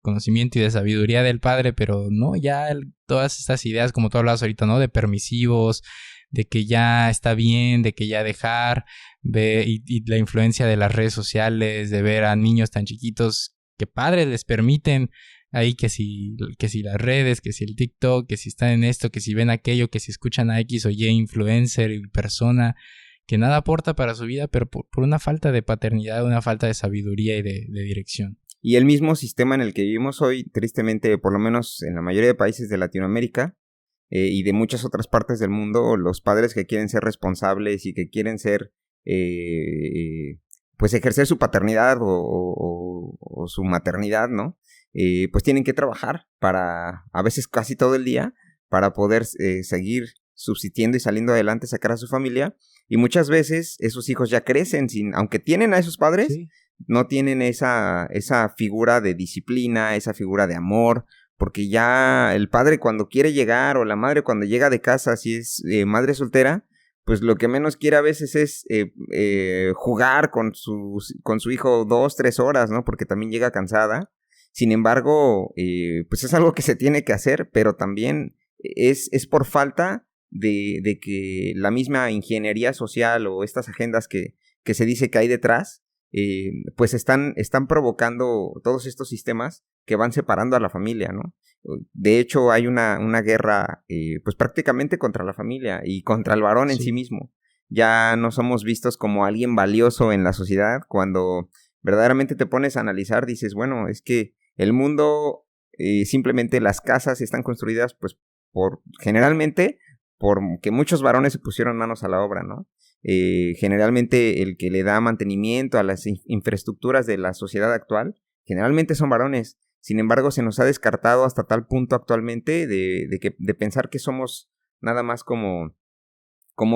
conocimiento y de sabiduría del padre, pero no, ya todas estas ideas, como tú hablabas ahorita, ¿no? De permisivos, de que ya está bien, de que ya dejar, y la influencia de las redes sociales, de ver a niños tan chiquitos que padres les permiten ahí que si las redes, que si el TikTok, que si están en esto, que si ven aquello, que si escuchan a X o Y influencer y persona que nada aporta para su vida, pero por una falta de paternidad, una falta de sabiduría y de dirección. Y el mismo sistema en el que vivimos hoy, tristemente, por lo menos en la mayoría de países de Latinoamérica y de muchas otras partes del mundo, los padres que quieren ser responsables y que quieren ser, pues ejercer su paternidad o su maternidad, ¿no? Pues tienen que trabajar a veces casi todo el día, para poder seguir subsistiendo y saliendo adelante, sacar a su familia. Y muchas veces esos hijos ya crecen aunque tienen a esos padres, sí, no tienen esa figura de disciplina, esa figura de amor, porque ya el padre cuando quiere llegar, o la madre cuando llega de casa, si es madre soltera, pues lo que menos quiere a veces es jugar con su hijo 2-3 horas, ¿no? Porque también llega cansada. Sin embargo, pues es algo que se tiene que hacer, pero también es por falta de que la misma ingeniería social o estas agendas que se dice que hay detrás, pues están provocando todos estos sistemas que van separando a la familia, ¿no? De hecho, hay una guerra pues prácticamente contra la familia y contra el varón en sí mismo. Ya no somos vistos como alguien valioso en la sociedad. Cuando verdaderamente te pones a analizar, dices, bueno, es que el mundo, simplemente las casas están construidas pues generalmente porque muchos varones se pusieron manos a la obra, ¿no? Generalmente el que le da mantenimiento a las infraestructuras de la sociedad actual, generalmente son varones. Sin embargo, se nos ha descartado hasta tal punto actualmente de pensar que somos nada más como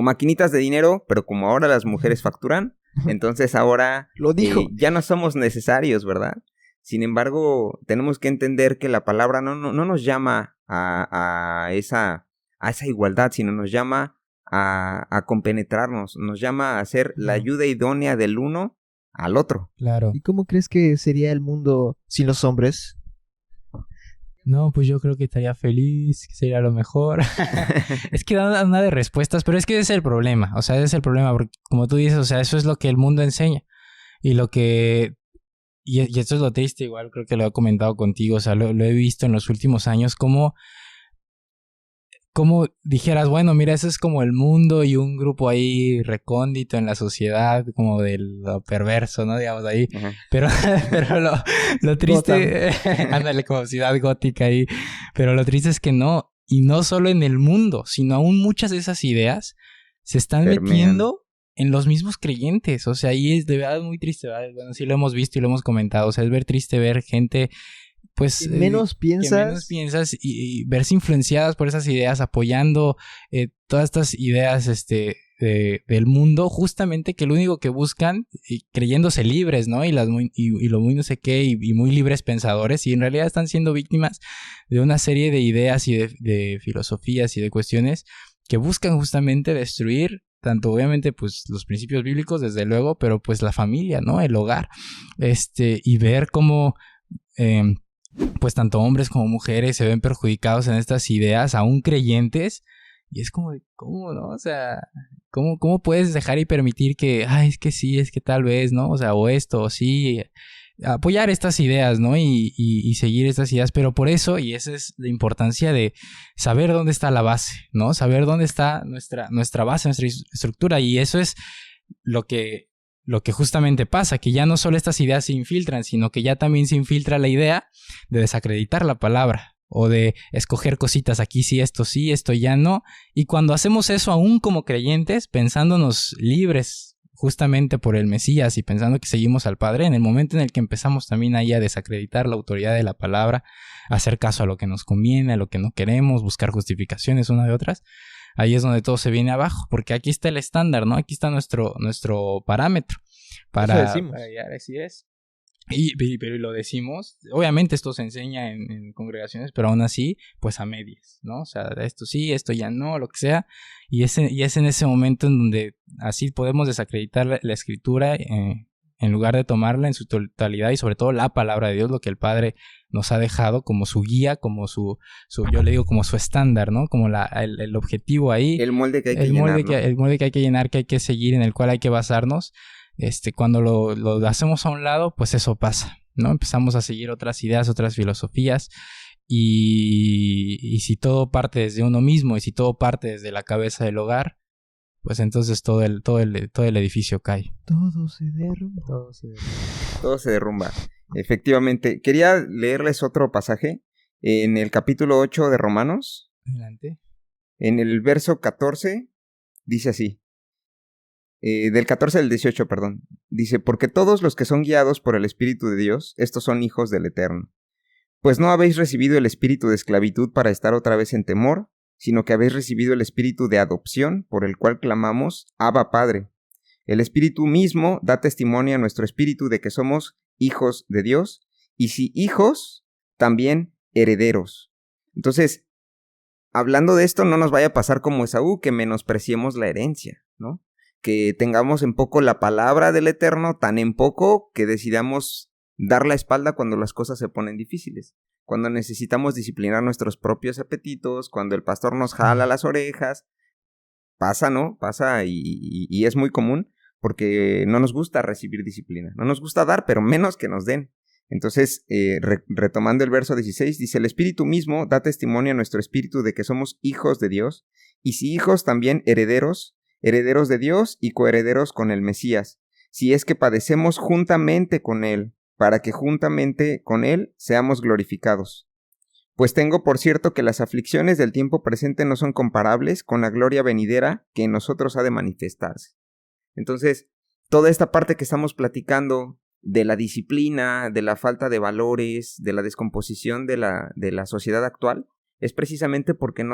maquinitas de dinero, pero como ahora las mujeres facturan, entonces ahora ya no somos necesarios, ¿verdad? Sin embargo, tenemos que entender que la palabra no nos llama a esa igualdad, sino nos llama a compenetrarnos, nos llama a ser la ayuda idónea del uno al otro. Claro. ¿Y cómo crees que sería el mundo sin los hombres? No, pues yo creo que estaría feliz, que sería lo mejor. Es que da una de respuestas, pero es que ese es el problema. O sea, ese es el problema, porque como tú dices, o sea, eso es lo que el mundo enseña. Y esto es lo triste, igual creo que lo he comentado contigo, o sea, lo he visto en los últimos años, como dijeras, bueno, mira, eso es como el mundo y un grupo ahí recóndito en la sociedad, como de lo perverso, ¿no? Digamos ahí. Uh-huh. Pero lo triste, ándale, como ciudad gótica ahí. Pero lo triste es que no, y no solo en el mundo, sino aún muchas de esas ideas se están metiendo en los mismos creyentes. O sea, ahí es de verdad muy triste, ¿verdad? Bueno, sí lo hemos visto y lo hemos comentado. O sea, es triste ver gente, pues, que menos piensas y verse influenciadas por esas ideas, apoyando todas estas ideas del mundo, justamente que lo único que buscan, y creyéndose libres, ¿no? Y lo muy no sé qué, y muy libres pensadores, y en realidad están siendo víctimas de una serie de ideas y de filosofías y de cuestiones que buscan justamente destruir tanto obviamente pues los principios bíblicos desde luego, pero pues la familia, ¿no? El hogar, y ver cómo pues tanto hombres como mujeres se ven perjudicados en estas ideas, aún creyentes, y es como, ¿cómo, no? O sea, ¿cómo puedes dejar y permitir que, es que sí, es que tal vez, ¿no? O sea, o esto, o sí, apoyar estas ideas, ¿no? Y seguir estas ideas, pero por eso, y esa es la importancia de saber dónde está la base, ¿no? Saber dónde está nuestra base, nuestra estructura, y eso es lo que justamente pasa, que ya no solo estas ideas se infiltran, sino que ya también se infiltra la idea de desacreditar la palabra, o de escoger cositas, aquí sí, esto ya no, y cuando hacemos eso aún como creyentes, pensándonos libres justamente por el Mesías y pensando que seguimos al Padre, en el momento en el que empezamos también ahí a desacreditar la autoridad de la palabra, a hacer caso a lo que nos conviene, a lo que no queremos, buscar justificaciones una de otras, ahí es donde todo se viene abajo, porque aquí está el estándar, ¿no? Aquí está nuestro parámetro para guiar, así es. Pero lo decimos, obviamente esto se enseña en congregaciones, pero aún así, pues a medias, ¿no? O sea, esto sí, esto ya no, lo que sea, y es en ese momento en donde así podemos desacreditar la escritura en lugar de tomarla en su totalidad y sobre todo la palabra de Dios, lo que el Padre nos ha dejado como su guía, como su yo le digo como su estándar, ¿no? Como el objetivo ahí. El molde que hay que llenar, ¿no? El molde que hay que llenar, que hay que seguir, en el cual hay que basarnos. Cuando lo hacemos a un lado, pues eso pasa, ¿no? Empezamos a seguir otras ideas, otras filosofías, y si todo parte desde uno mismo, y si todo parte desde la cabeza del hogar, pues entonces todo el edificio cae. Todo se derrumba. Todo se derrumba. Efectivamente. Quería leerles otro pasaje en el capítulo 8 de Romanos. Adelante. En el verso 14, dice así. Del 14 al 18, perdón. Dice, porque todos los que son guiados por el Espíritu de Dios, estos son hijos del Eterno. Pues no habéis recibido el espíritu de esclavitud para estar otra vez en temor, sino que habéis recibido el espíritu de adopción, por el cual clamamos, Abba Padre. El Espíritu mismo da testimonio a nuestro espíritu de que somos hijos de Dios, y si hijos, también herederos. Entonces, hablando de esto, no nos vaya a pasar como Esaú, que menospreciemos la herencia, ¿no? Que tengamos en poco la palabra del Eterno, tan en poco que decidamos dar la espalda cuando las cosas se ponen difíciles, cuando necesitamos disciplinar nuestros propios apetitos, cuando el pastor nos jala las orejas. Pasa, ¿no? Pasa y es muy común porque no nos gusta recibir disciplina, no nos gusta dar, pero menos que nos den. Entonces, retomando el verso 16, dice, el Espíritu mismo da testimonio a nuestro espíritu de que somos hijos de Dios, y si hijos también herederos de Dios y coherederos con el Mesías, si es que padecemos juntamente con Él, para que juntamente con Él seamos glorificados. Pues tengo por cierto que las aflicciones del tiempo presente no son comparables con la gloria venidera que en nosotros ha de manifestarse. Entonces, toda esta parte que estamos platicando de la disciplina, de la falta de valores, de la descomposición de la sociedad actual, es precisamente porque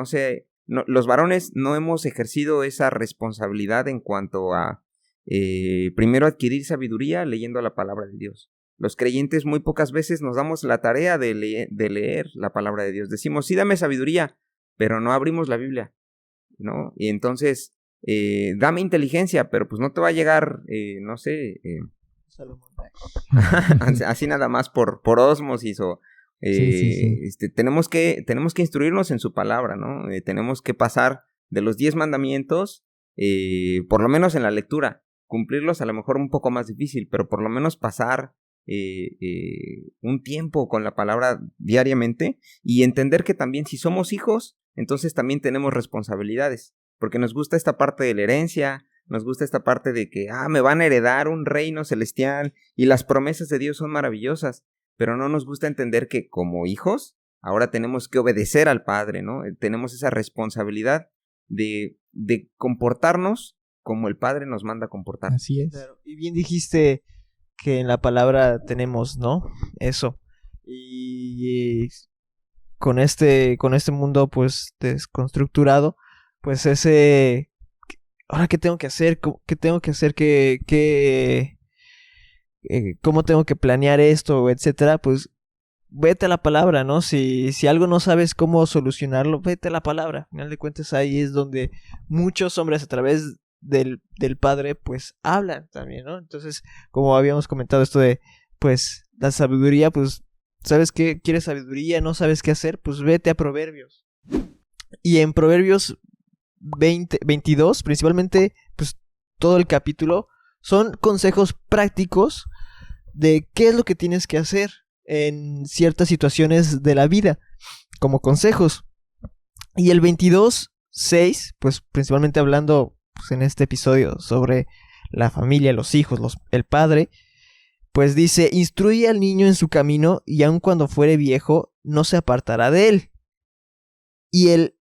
los varones no hemos ejercido esa responsabilidad en cuanto a primero adquirir sabiduría leyendo la palabra de Dios. Los creyentes muy pocas veces nos damos la tarea de leer la palabra de Dios. Decimos, sí, dame sabiduría, pero no abrimos la Biblia, ¿no? Y entonces, dame inteligencia, pero pues no te va a llegar, no sé, así nada más por ósmosis o... Sí. Tenemos que instruirnos en su palabra, ¿no? Tenemos que pasar de los 10 mandamientos, por lo menos en la lectura, cumplirlos a lo mejor un poco más difícil, pero por lo menos pasar un tiempo con la palabra diariamente y entender que también si somos hijos, entonces también tenemos responsabilidades, porque nos gusta esta parte de la herencia, nos gusta esta parte de que, me van a heredar un reino celestial y las promesas de Dios son maravillosas, pero no nos gusta entender que como hijos ahora tenemos que obedecer al Padre, ¿no? Tenemos esa responsabilidad de comportarnos como el Padre nos manda a comportar. Así es. Claro. Y bien dijiste que en la palabra tenemos, ¿no? Eso. Y con este mundo pues desconstructurado, pues ¿ahora qué tengo que hacer? ¿Qué tengo que hacer? ¿Cómo tengo que planear esto? Etcétera. Pues vete a la palabra, ¿no? Si algo no sabes cómo solucionarlo, vete a la palabra. Al final de cuentas, ahí es donde muchos hombres a través del Padre, pues, hablan también, ¿no? Entonces, como habíamos comentado esto de, pues, la sabiduría, pues, ¿sabes qué? ¿Quieres sabiduría? ¿No sabes qué hacer? Pues vete a Proverbios. Y en Proverbios 22, principalmente, pues, todo el capítulo, son consejos prácticos de qué es lo que tienes que hacer en ciertas situaciones de la vida, como consejos. Y el 22:6, pues principalmente hablando pues, en este episodio sobre la familia, los hijos, el padre, pues dice: instruye al niño en su camino, y aun cuando fuere viejo, no se apartará de él. Y el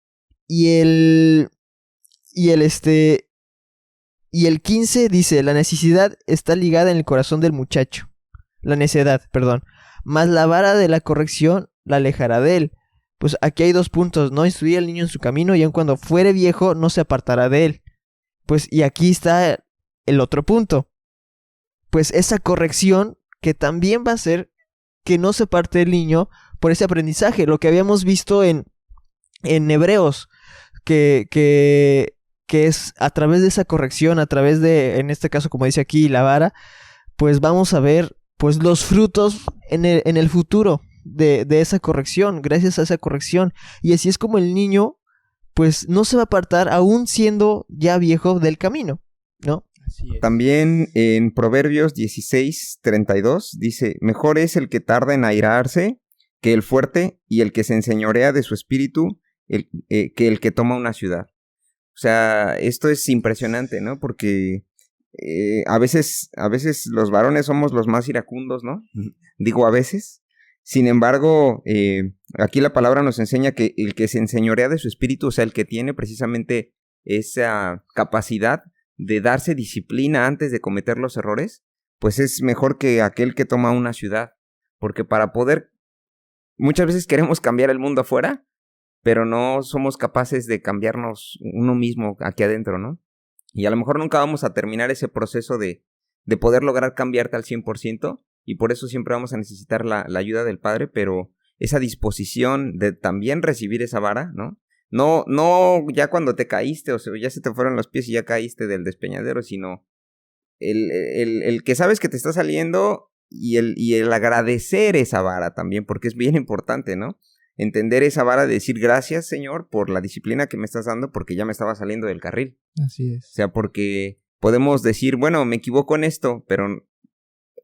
15 dice: la necesidad está ligada en el corazón del muchacho. La necedad, perdón. Mas la vara de la corrección la alejará de él. Pues aquí hay 2 puntos, ¿no? Instruir al niño en su camino, y aun cuando fuere viejo, no se apartará de él. Pues, y aquí está el otro punto. Pues esa corrección que también va a hacer que no se aparte el niño por ese aprendizaje. Lo que habíamos visto en Hebreos, que es a través de esa corrección, a través de, en este caso, como dice aquí, la vara, pues vamos a ver pues los frutos en el futuro de esa corrección, gracias a esa corrección. Y así es como el niño pues no se va a apartar aún siendo ya viejo del camino, ¿no? Así es. También en Proverbios 16:32 dice: mejor es el que tarda en airarse que el fuerte, y el que se enseñorea de su espíritu que el que toma una ciudad. O sea, esto es impresionante, ¿no? Porque a veces los varones somos los más iracundos, ¿no? Digo a veces. Sin embargo, aquí la palabra nos enseña que el que se enseñorea de su espíritu, o sea, el que tiene precisamente esa capacidad de darse disciplina antes de cometer los errores, pues es mejor que aquel que toma una ciudad. Porque para poder, muchas veces queremos cambiar el mundo afuera, pero no somos capaces de cambiarnos uno mismo aquí adentro, ¿no? Y a lo mejor nunca vamos a terminar ese proceso de poder lograr cambiarte al 100%, y por eso siempre vamos a necesitar la ayuda del Padre, pero esa disposición de también recibir esa vara, ¿no? No ya cuando te caíste, o sea, ya se te fueron los pies y ya caíste del despeñadero, sino el que sabes que te está saliendo, y el agradecer esa vara también, porque es bien importante, ¿no? Entender esa vara de decir: gracias, Señor, por la disciplina que me estás dando, porque ya me estaba saliendo del carril. Así es. O sea, porque podemos decir, bueno, me equivoco en esto, pero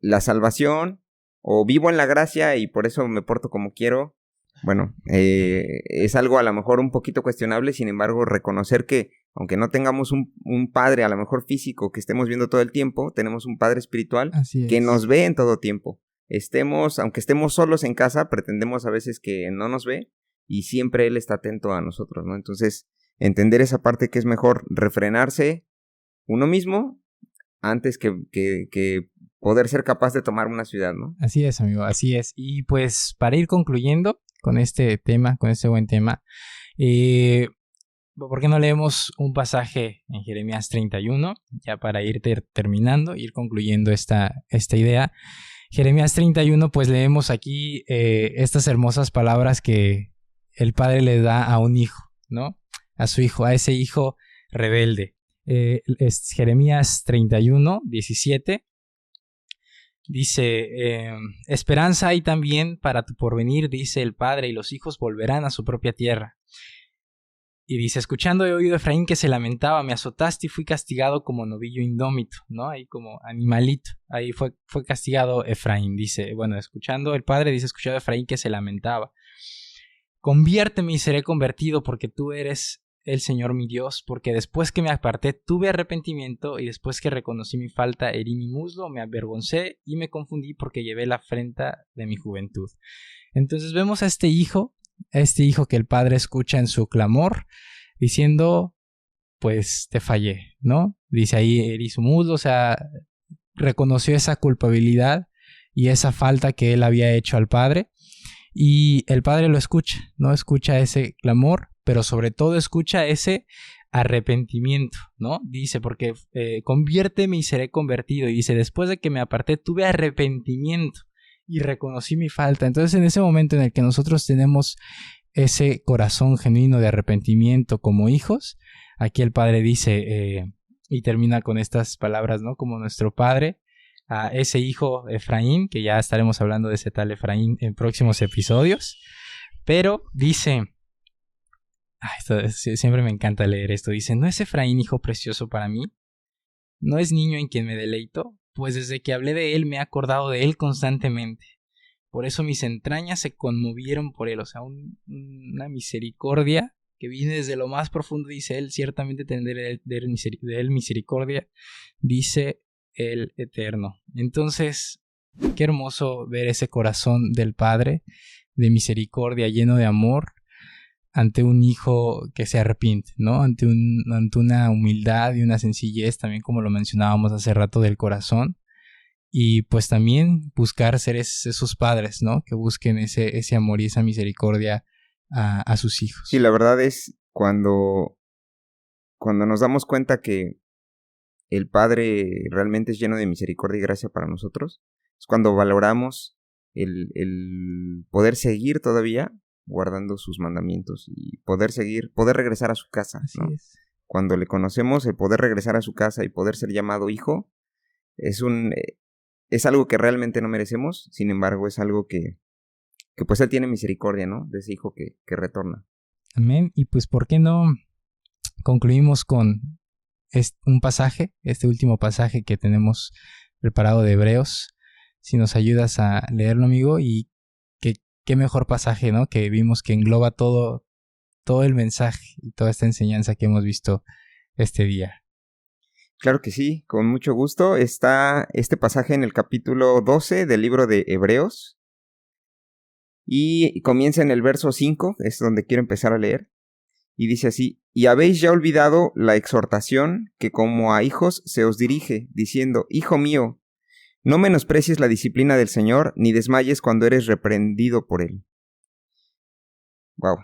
la salvación, o vivo en la gracia y por eso me porto como quiero, bueno, es algo a lo mejor un poquito cuestionable. Sin embargo, reconocer que aunque no tengamos un padre a lo mejor físico que estemos viendo todo el tiempo, tenemos un padre espiritual que nos ve en todo tiempo. Aunque estemos solos en casa, pretendemos a veces que no nos ve, y siempre Él está atento a nosotros, ¿no? Entonces, entender esa parte, que es mejor refrenarse uno mismo antes que poder ser capaz de tomar una ciudad, ¿no? Así es, amigo, así es. Y pues para ir concluyendo con este tema, con este buen tema, ¿por qué no leemos un pasaje en Jeremías 31? Ya para ir terminando, ir concluyendo esta idea. Jeremías 31, pues leemos aquí estas hermosas palabras que el padre le da a un hijo, ¿no? A su hijo, a ese hijo rebelde. Es Jeremías 31, 17. Dice: esperanza hay también para tu porvenir, dice el padre, y los hijos volverán a su propia tierra. Y dice: escuchando he oído a Efraín que se lamentaba, me azotaste y fui castigado como novillo indómito, ¿no? Ahí como animalito, ahí fue castigado Efraín, dice, bueno, escuchando el padre, dice, escuchando a Efraín que se lamentaba. Conviérteme y seré convertido, porque tú eres el Señor mi Dios, porque después que me aparté tuve arrepentimiento, y después que reconocí mi falta herí mi muslo, me avergoncé y me confundí, porque llevé la afrenta de mi juventud. Entonces vemos a este hijo que el padre escucha en su clamor, diciendo: pues te fallé, ¿no? Dice ahí, herí su muslo, o sea, reconoció esa culpabilidad y esa falta que él había hecho al padre, y el padre lo escucha, ¿no? Escucha ese clamor, pero sobre todo escucha ese arrepentimiento, ¿no? Dice, porque conviérteme y seré convertido. Y dice, después de que me aparté, tuve arrepentimiento y reconocí mi falta. Entonces, en ese momento en el que nosotros tenemos ese corazón genuino de arrepentimiento como hijos, aquí el Padre dice, y termina con estas palabras, ¿no? Como nuestro Padre, a ese hijo Efraín, que ya estaremos hablando de ese tal Efraín en próximos episodios, pero dice... siempre me encanta leer esto. Dice, ¿no es Efraín hijo precioso para mí? ¿No es niño en quien me deleito? Pues desde que hablé de él me he acordado de él constantemente. Por eso mis entrañas se conmovieron por él. O sea, una misericordia que viene desde lo más profundo. Dice él, ciertamente tendré de él misericordia, dice el Eterno. Entonces, qué hermoso ver ese corazón del Padre de misericordia, lleno de amor, ante un hijo que se arrepiente, ¿no? Ante una humildad y una sencillez, también como lo mencionábamos hace rato, del corazón. Y pues también buscar ser esos padres, ¿no? Que busquen ese amor y esa misericordia a sus hijos. Sí, la verdad es cuando nos damos cuenta que el Padre realmente es lleno de misericordia y gracia para nosotros, es cuando valoramos el poder seguir todavía guardando sus mandamientos y poder regresar a su casa, ¿no? Así es. Cuando le conocemos, el poder regresar a su casa y poder ser llamado hijo es algo que realmente no merecemos. Sin embargo, es algo que pues él tiene misericordia, ¿no? De ese hijo que retorna. Amén. Y pues, ¿por qué no concluimos con un pasaje, este último pasaje que tenemos preparado de Hebreos? Si nos ayudas a leerlo, amigo, y qué mejor pasaje, ¿no? Que vimos que engloba todo el mensaje y toda esta enseñanza que hemos visto este día. Claro que sí, con mucho gusto. Está este pasaje en el capítulo 12 del libro de Hebreos. Y comienza en el verso 5, es donde quiero empezar a leer. Y dice así: y habéis ya olvidado la exhortación que como a hijos se os dirige, diciendo, Hijo mío, no menosprecies la disciplina del Señor, ni desmayes cuando eres reprendido por él. Wow.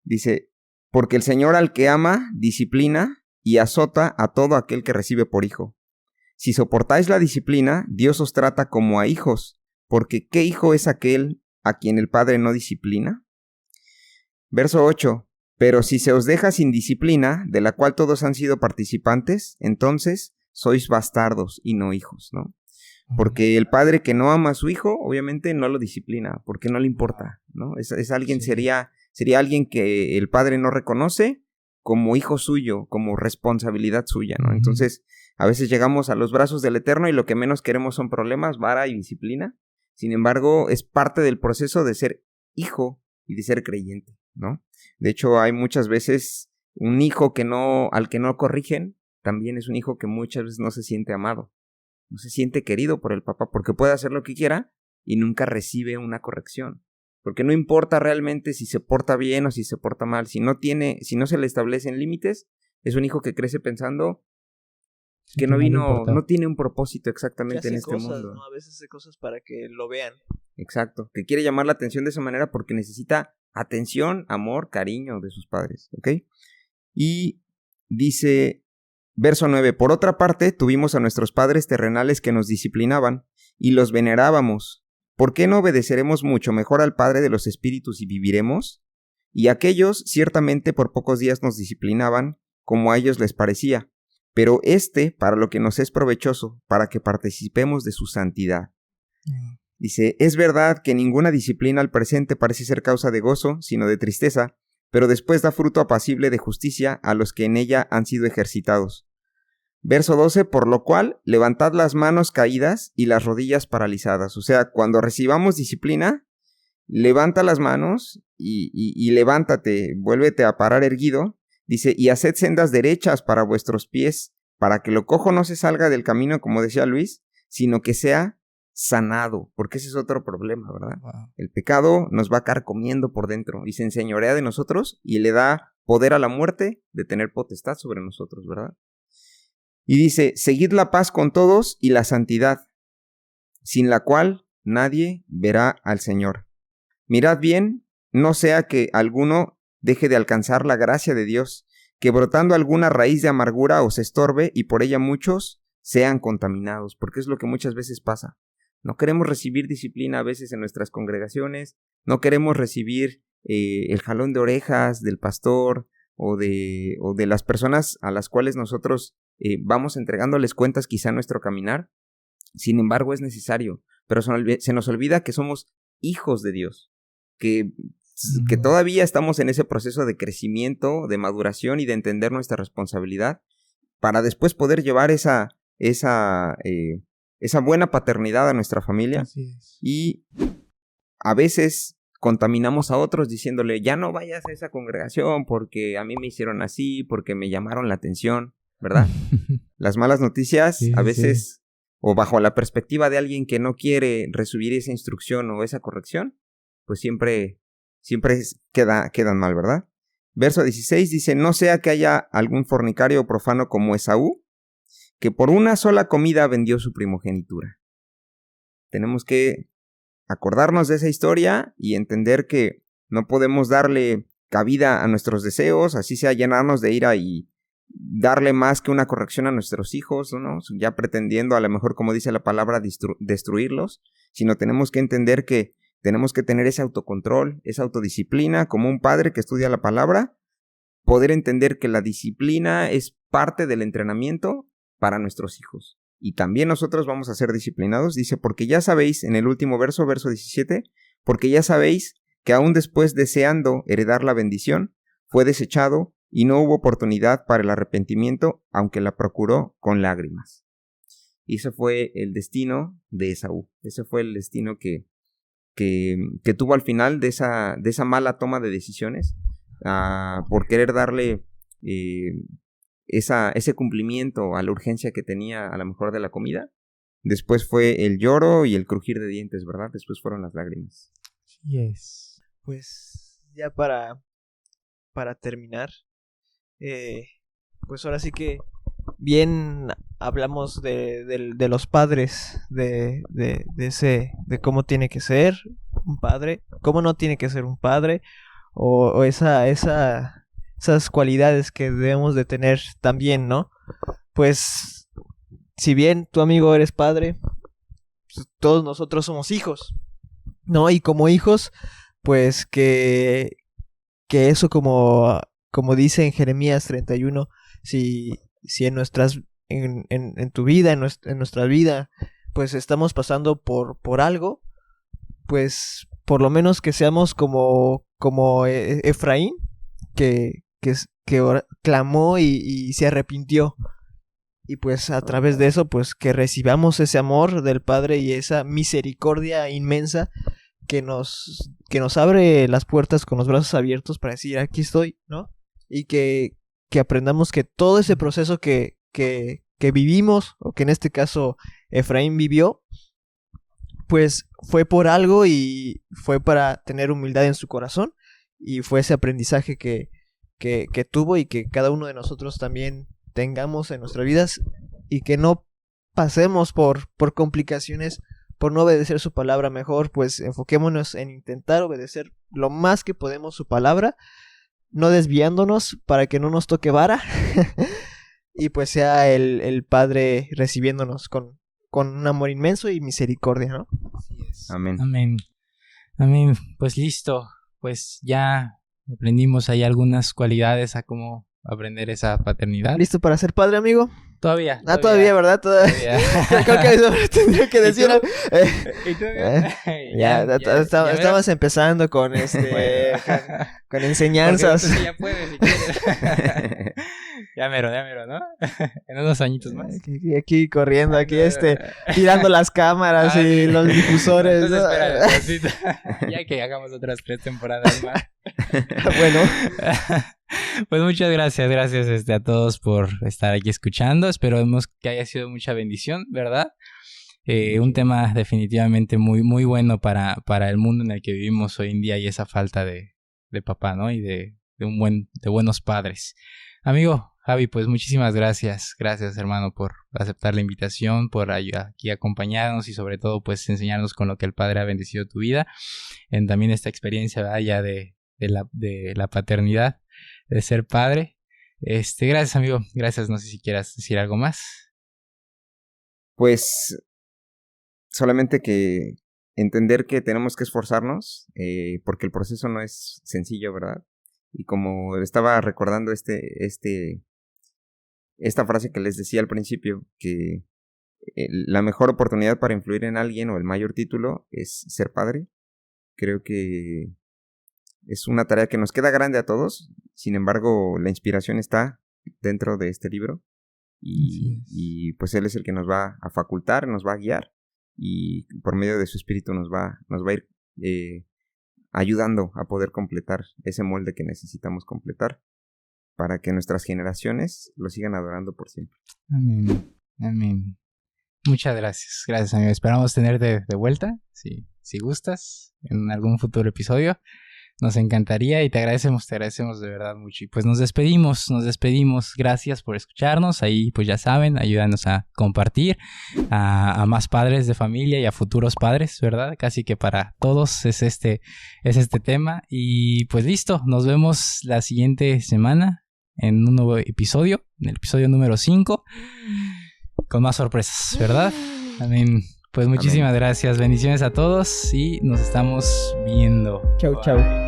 Dice, porque el Señor al que ama, disciplina y azota a todo aquel que recibe por hijo. Si soportáis la disciplina, Dios os trata como a hijos, porque ¿qué hijo es aquel a quien el Padre no disciplina? Verso 8. Pero si se os deja sin disciplina, de la cual todos han sido participantes, entonces sois bastardos y no hijos, ¿no? Porque el padre que no ama a su hijo, obviamente no lo disciplina, porque no le importa, ¿no? Es alguien, sí. sería alguien que el padre no reconoce como hijo suyo, como responsabilidad suya, ¿no? Uh-huh. Entonces, a veces llegamos a los brazos del Eterno y lo que menos queremos son problemas, vara y disciplina. Sin embargo, es parte del proceso de ser hijo y de ser creyente, ¿no? De hecho, hay muchas veces un hijo al que no corrigen, también es un hijo que muchas veces no se siente amado. No se siente querido por el papá porque puede hacer lo que quiera y nunca recibe una corrección. Porque no importa realmente si se porta bien o si se porta mal. Si no se le establecen límites, es un hijo que crece pensando que no tiene un propósito exactamente en este mundo. ¿No? A veces hace cosas para que lo vean. Exacto. Que quiere llamar la atención de esa manera porque necesita atención, amor, cariño de sus padres. ¿Ok? Y dice... Verso 9. Por otra parte, tuvimos a nuestros padres terrenales que nos disciplinaban, y los venerábamos. ¿Por qué no obedeceremos mucho mejor al Padre de los Espíritus y viviremos? Y aquellos ciertamente por pocos días nos disciplinaban, como a ellos les parecía, pero para lo que nos es provechoso, para que participemos de su santidad. Dice, es verdad que ninguna disciplina al presente parece ser causa de gozo, sino de tristeza, pero después da fruto apacible de justicia a los que en ella han sido ejercitados. Verso 12, por lo cual, levantad las manos caídas y las rodillas paralizadas. O sea, cuando recibamos disciplina, levanta las manos y levántate, vuélvete a parar erguido. Dice, y haced sendas derechas para vuestros pies, para que lo cojo no se salga del camino, como decía Luis, sino que sea sanado, porque ese es otro problema, ¿verdad? Wow. El pecado nos va carcomiendo por dentro y se enseñorea de nosotros y le da poder a la muerte de tener potestad sobre nosotros, ¿verdad? Y dice, seguid la paz con todos y la santidad, sin la cual nadie verá al Señor. Mirad bien, no sea que alguno deje de alcanzar la gracia de Dios, que brotando alguna raíz de amargura os estorbe y por ella muchos sean contaminados, porque es lo que muchas veces pasa. No queremos recibir disciplina a veces en nuestras congregaciones, no queremos recibir el jalón de orejas del pastor o de las personas a las cuales nosotros vamos entregándoles cuentas quizá en nuestro caminar. Sin embargo, es necesario, pero se nos olvida que somos hijos de Dios, que todavía estamos en ese proceso de crecimiento, de maduración y de entender nuestra responsabilidad para después poder llevar esa buena paternidad a nuestra familia. Así es. Y a veces contaminamos a otros diciéndole, ya no vayas a esa congregación porque a mí me hicieron así, porque me llamaron la atención, ¿verdad? Las malas noticias Sí, a veces, sí. o bajo la perspectiva de alguien que no quiere recibir esa instrucción o esa corrección, pues siempre quedan mal, ¿verdad? Verso 16 dice, no sea que haya algún fornicario o profano como Esaú, que por una sola comida vendió su primogenitura. Tenemos que acordarnos de esa historia y entender que no podemos darle cabida a nuestros deseos, así sea llenarnos de ira y darle más que una corrección a nuestros hijos, ¿no? Ya pretendiendo a lo mejor, como dice la palabra, destruirlos, sino tenemos que entender que tenemos que tener ese autocontrol, esa autodisciplina, como un padre que estudia la palabra, poder entender que la disciplina es parte del entrenamiento para nuestros hijos. Y también nosotros vamos a ser disciplinados. Dice, porque ya sabéis, en el último verso 17, porque ya sabéis que aún después deseando heredar la bendición, fue desechado y no hubo oportunidad para el arrepentimiento, aunque la procuró con lágrimas. Y ese fue el destino de Esaú. Ese fue el destino que tuvo al final de esa mala toma de decisiones, por querer darle ese cumplimiento a la urgencia que tenía a lo mejor de la comida. Después fue el lloro y el crujir de dientes, ¿verdad? Después fueron las lágrimas. Yes. Pues ya para terminar, pues ahora sí que bien hablamos de los padres, de cómo tiene que ser un padre, cómo no tiene que ser un padre, o esas cualidades que debemos de tener también, ¿no? Pues si bien tu amigo eres padre, pues, todos nosotros somos hijos, ¿no? Y como hijos, pues que eso como dice en Jeremías 31, si en tu vida, en nuestra vida, pues estamos pasando por algo, pues por lo menos que seamos como Efraín, que clamó y se arrepintió. Y pues a través de eso, pues que recibamos ese amor del Padre y esa misericordia inmensa que nos abre las puertas con los brazos abiertos para decir, aquí estoy, ¿no? Y que aprendamos que todo ese proceso que vivimos, o que en este caso Efraín vivió, pues fue por algo y fue para tener humildad en su corazón, y fue ese aprendizaje que tuvo, y que cada uno de nosotros también tengamos en nuestras vidas, y que no pasemos por complicaciones por no obedecer su palabra. Mejor pues enfoquémonos en intentar obedecer lo más que podemos su palabra, no desviándonos para que no nos toque vara y pues sea el Padre recibiéndonos con un amor inmenso y misericordia, ¿no? Así es. Amén. Amén. Amén. Pues listo. Pues ya aprendimos ahí algunas cualidades a cómo aprender esa paternidad. ¿Listo para ser padre, amigo? Todavía. Todavía, ¿verdad? Todavía. Creo que eso tendría que decir. ¿Y tú? Estamos empezando con con enseñanzas. Porque ya puedes si quieres. Ya mero, ¿no? En unos añitos más. Aquí corriendo, aquí tirando las cámaras y los difusores. Entonces, espera, ya que hagamos otras 3 temporadas más. Bueno. Pues muchas gracias a todos por estar aquí escuchando. Esperemos que haya sido mucha bendición, ¿verdad? Un tema definitivamente muy, muy bueno para el mundo en el que vivimos hoy en día, y esa falta de papá, ¿no? Y de buenos padres. Amigo Javi, pues muchísimas gracias. Gracias, hermano, por aceptar la invitación, por aquí acompañarnos y sobre todo pues enseñarnos con lo que el Padre ha bendecido tu vida, en también esta experiencia, ¿verdad? Ya de la paternidad, de ser padre. Gracias, amigo. Gracias. No sé si quieras decir algo más. Pues solamente que entender que tenemos que esforzarnos, porque el proceso no es sencillo, ¿verdad? Y como estaba recordando esta frase que les decía al principio, que la mejor oportunidad para influir en alguien o el mayor título es ser padre. Creo que es una tarea que nos queda grande a todos. Sin embargo, la inspiración está dentro de este libro. Y pues Él es el que nos va a facultar, nos va a guiar. Y por medio de su espíritu nos va a ir ayudando a poder completar ese molde que necesitamos completar para que nuestras generaciones lo sigan adorando por siempre. Amén. Amén. Muchas gracias. Gracias, amigo. Esperamos tenerte de vuelta, si gustas, en algún futuro episodio. Nos encantaría y te agradecemos de verdad mucho. Y pues nos despedimos. Gracias por escucharnos. Ahí pues ya saben, ayúdanos a compartir a más padres de familia y a futuros padres, ¿verdad? Casi que para todos es este tema. Y pues listo, nos vemos la siguiente semana en un nuevo episodio, en el episodio número 5, con más sorpresas, ¿verdad? Amén. Pues muchísimas gracias, bendiciones a todos y nos estamos viendo. Chau, chau.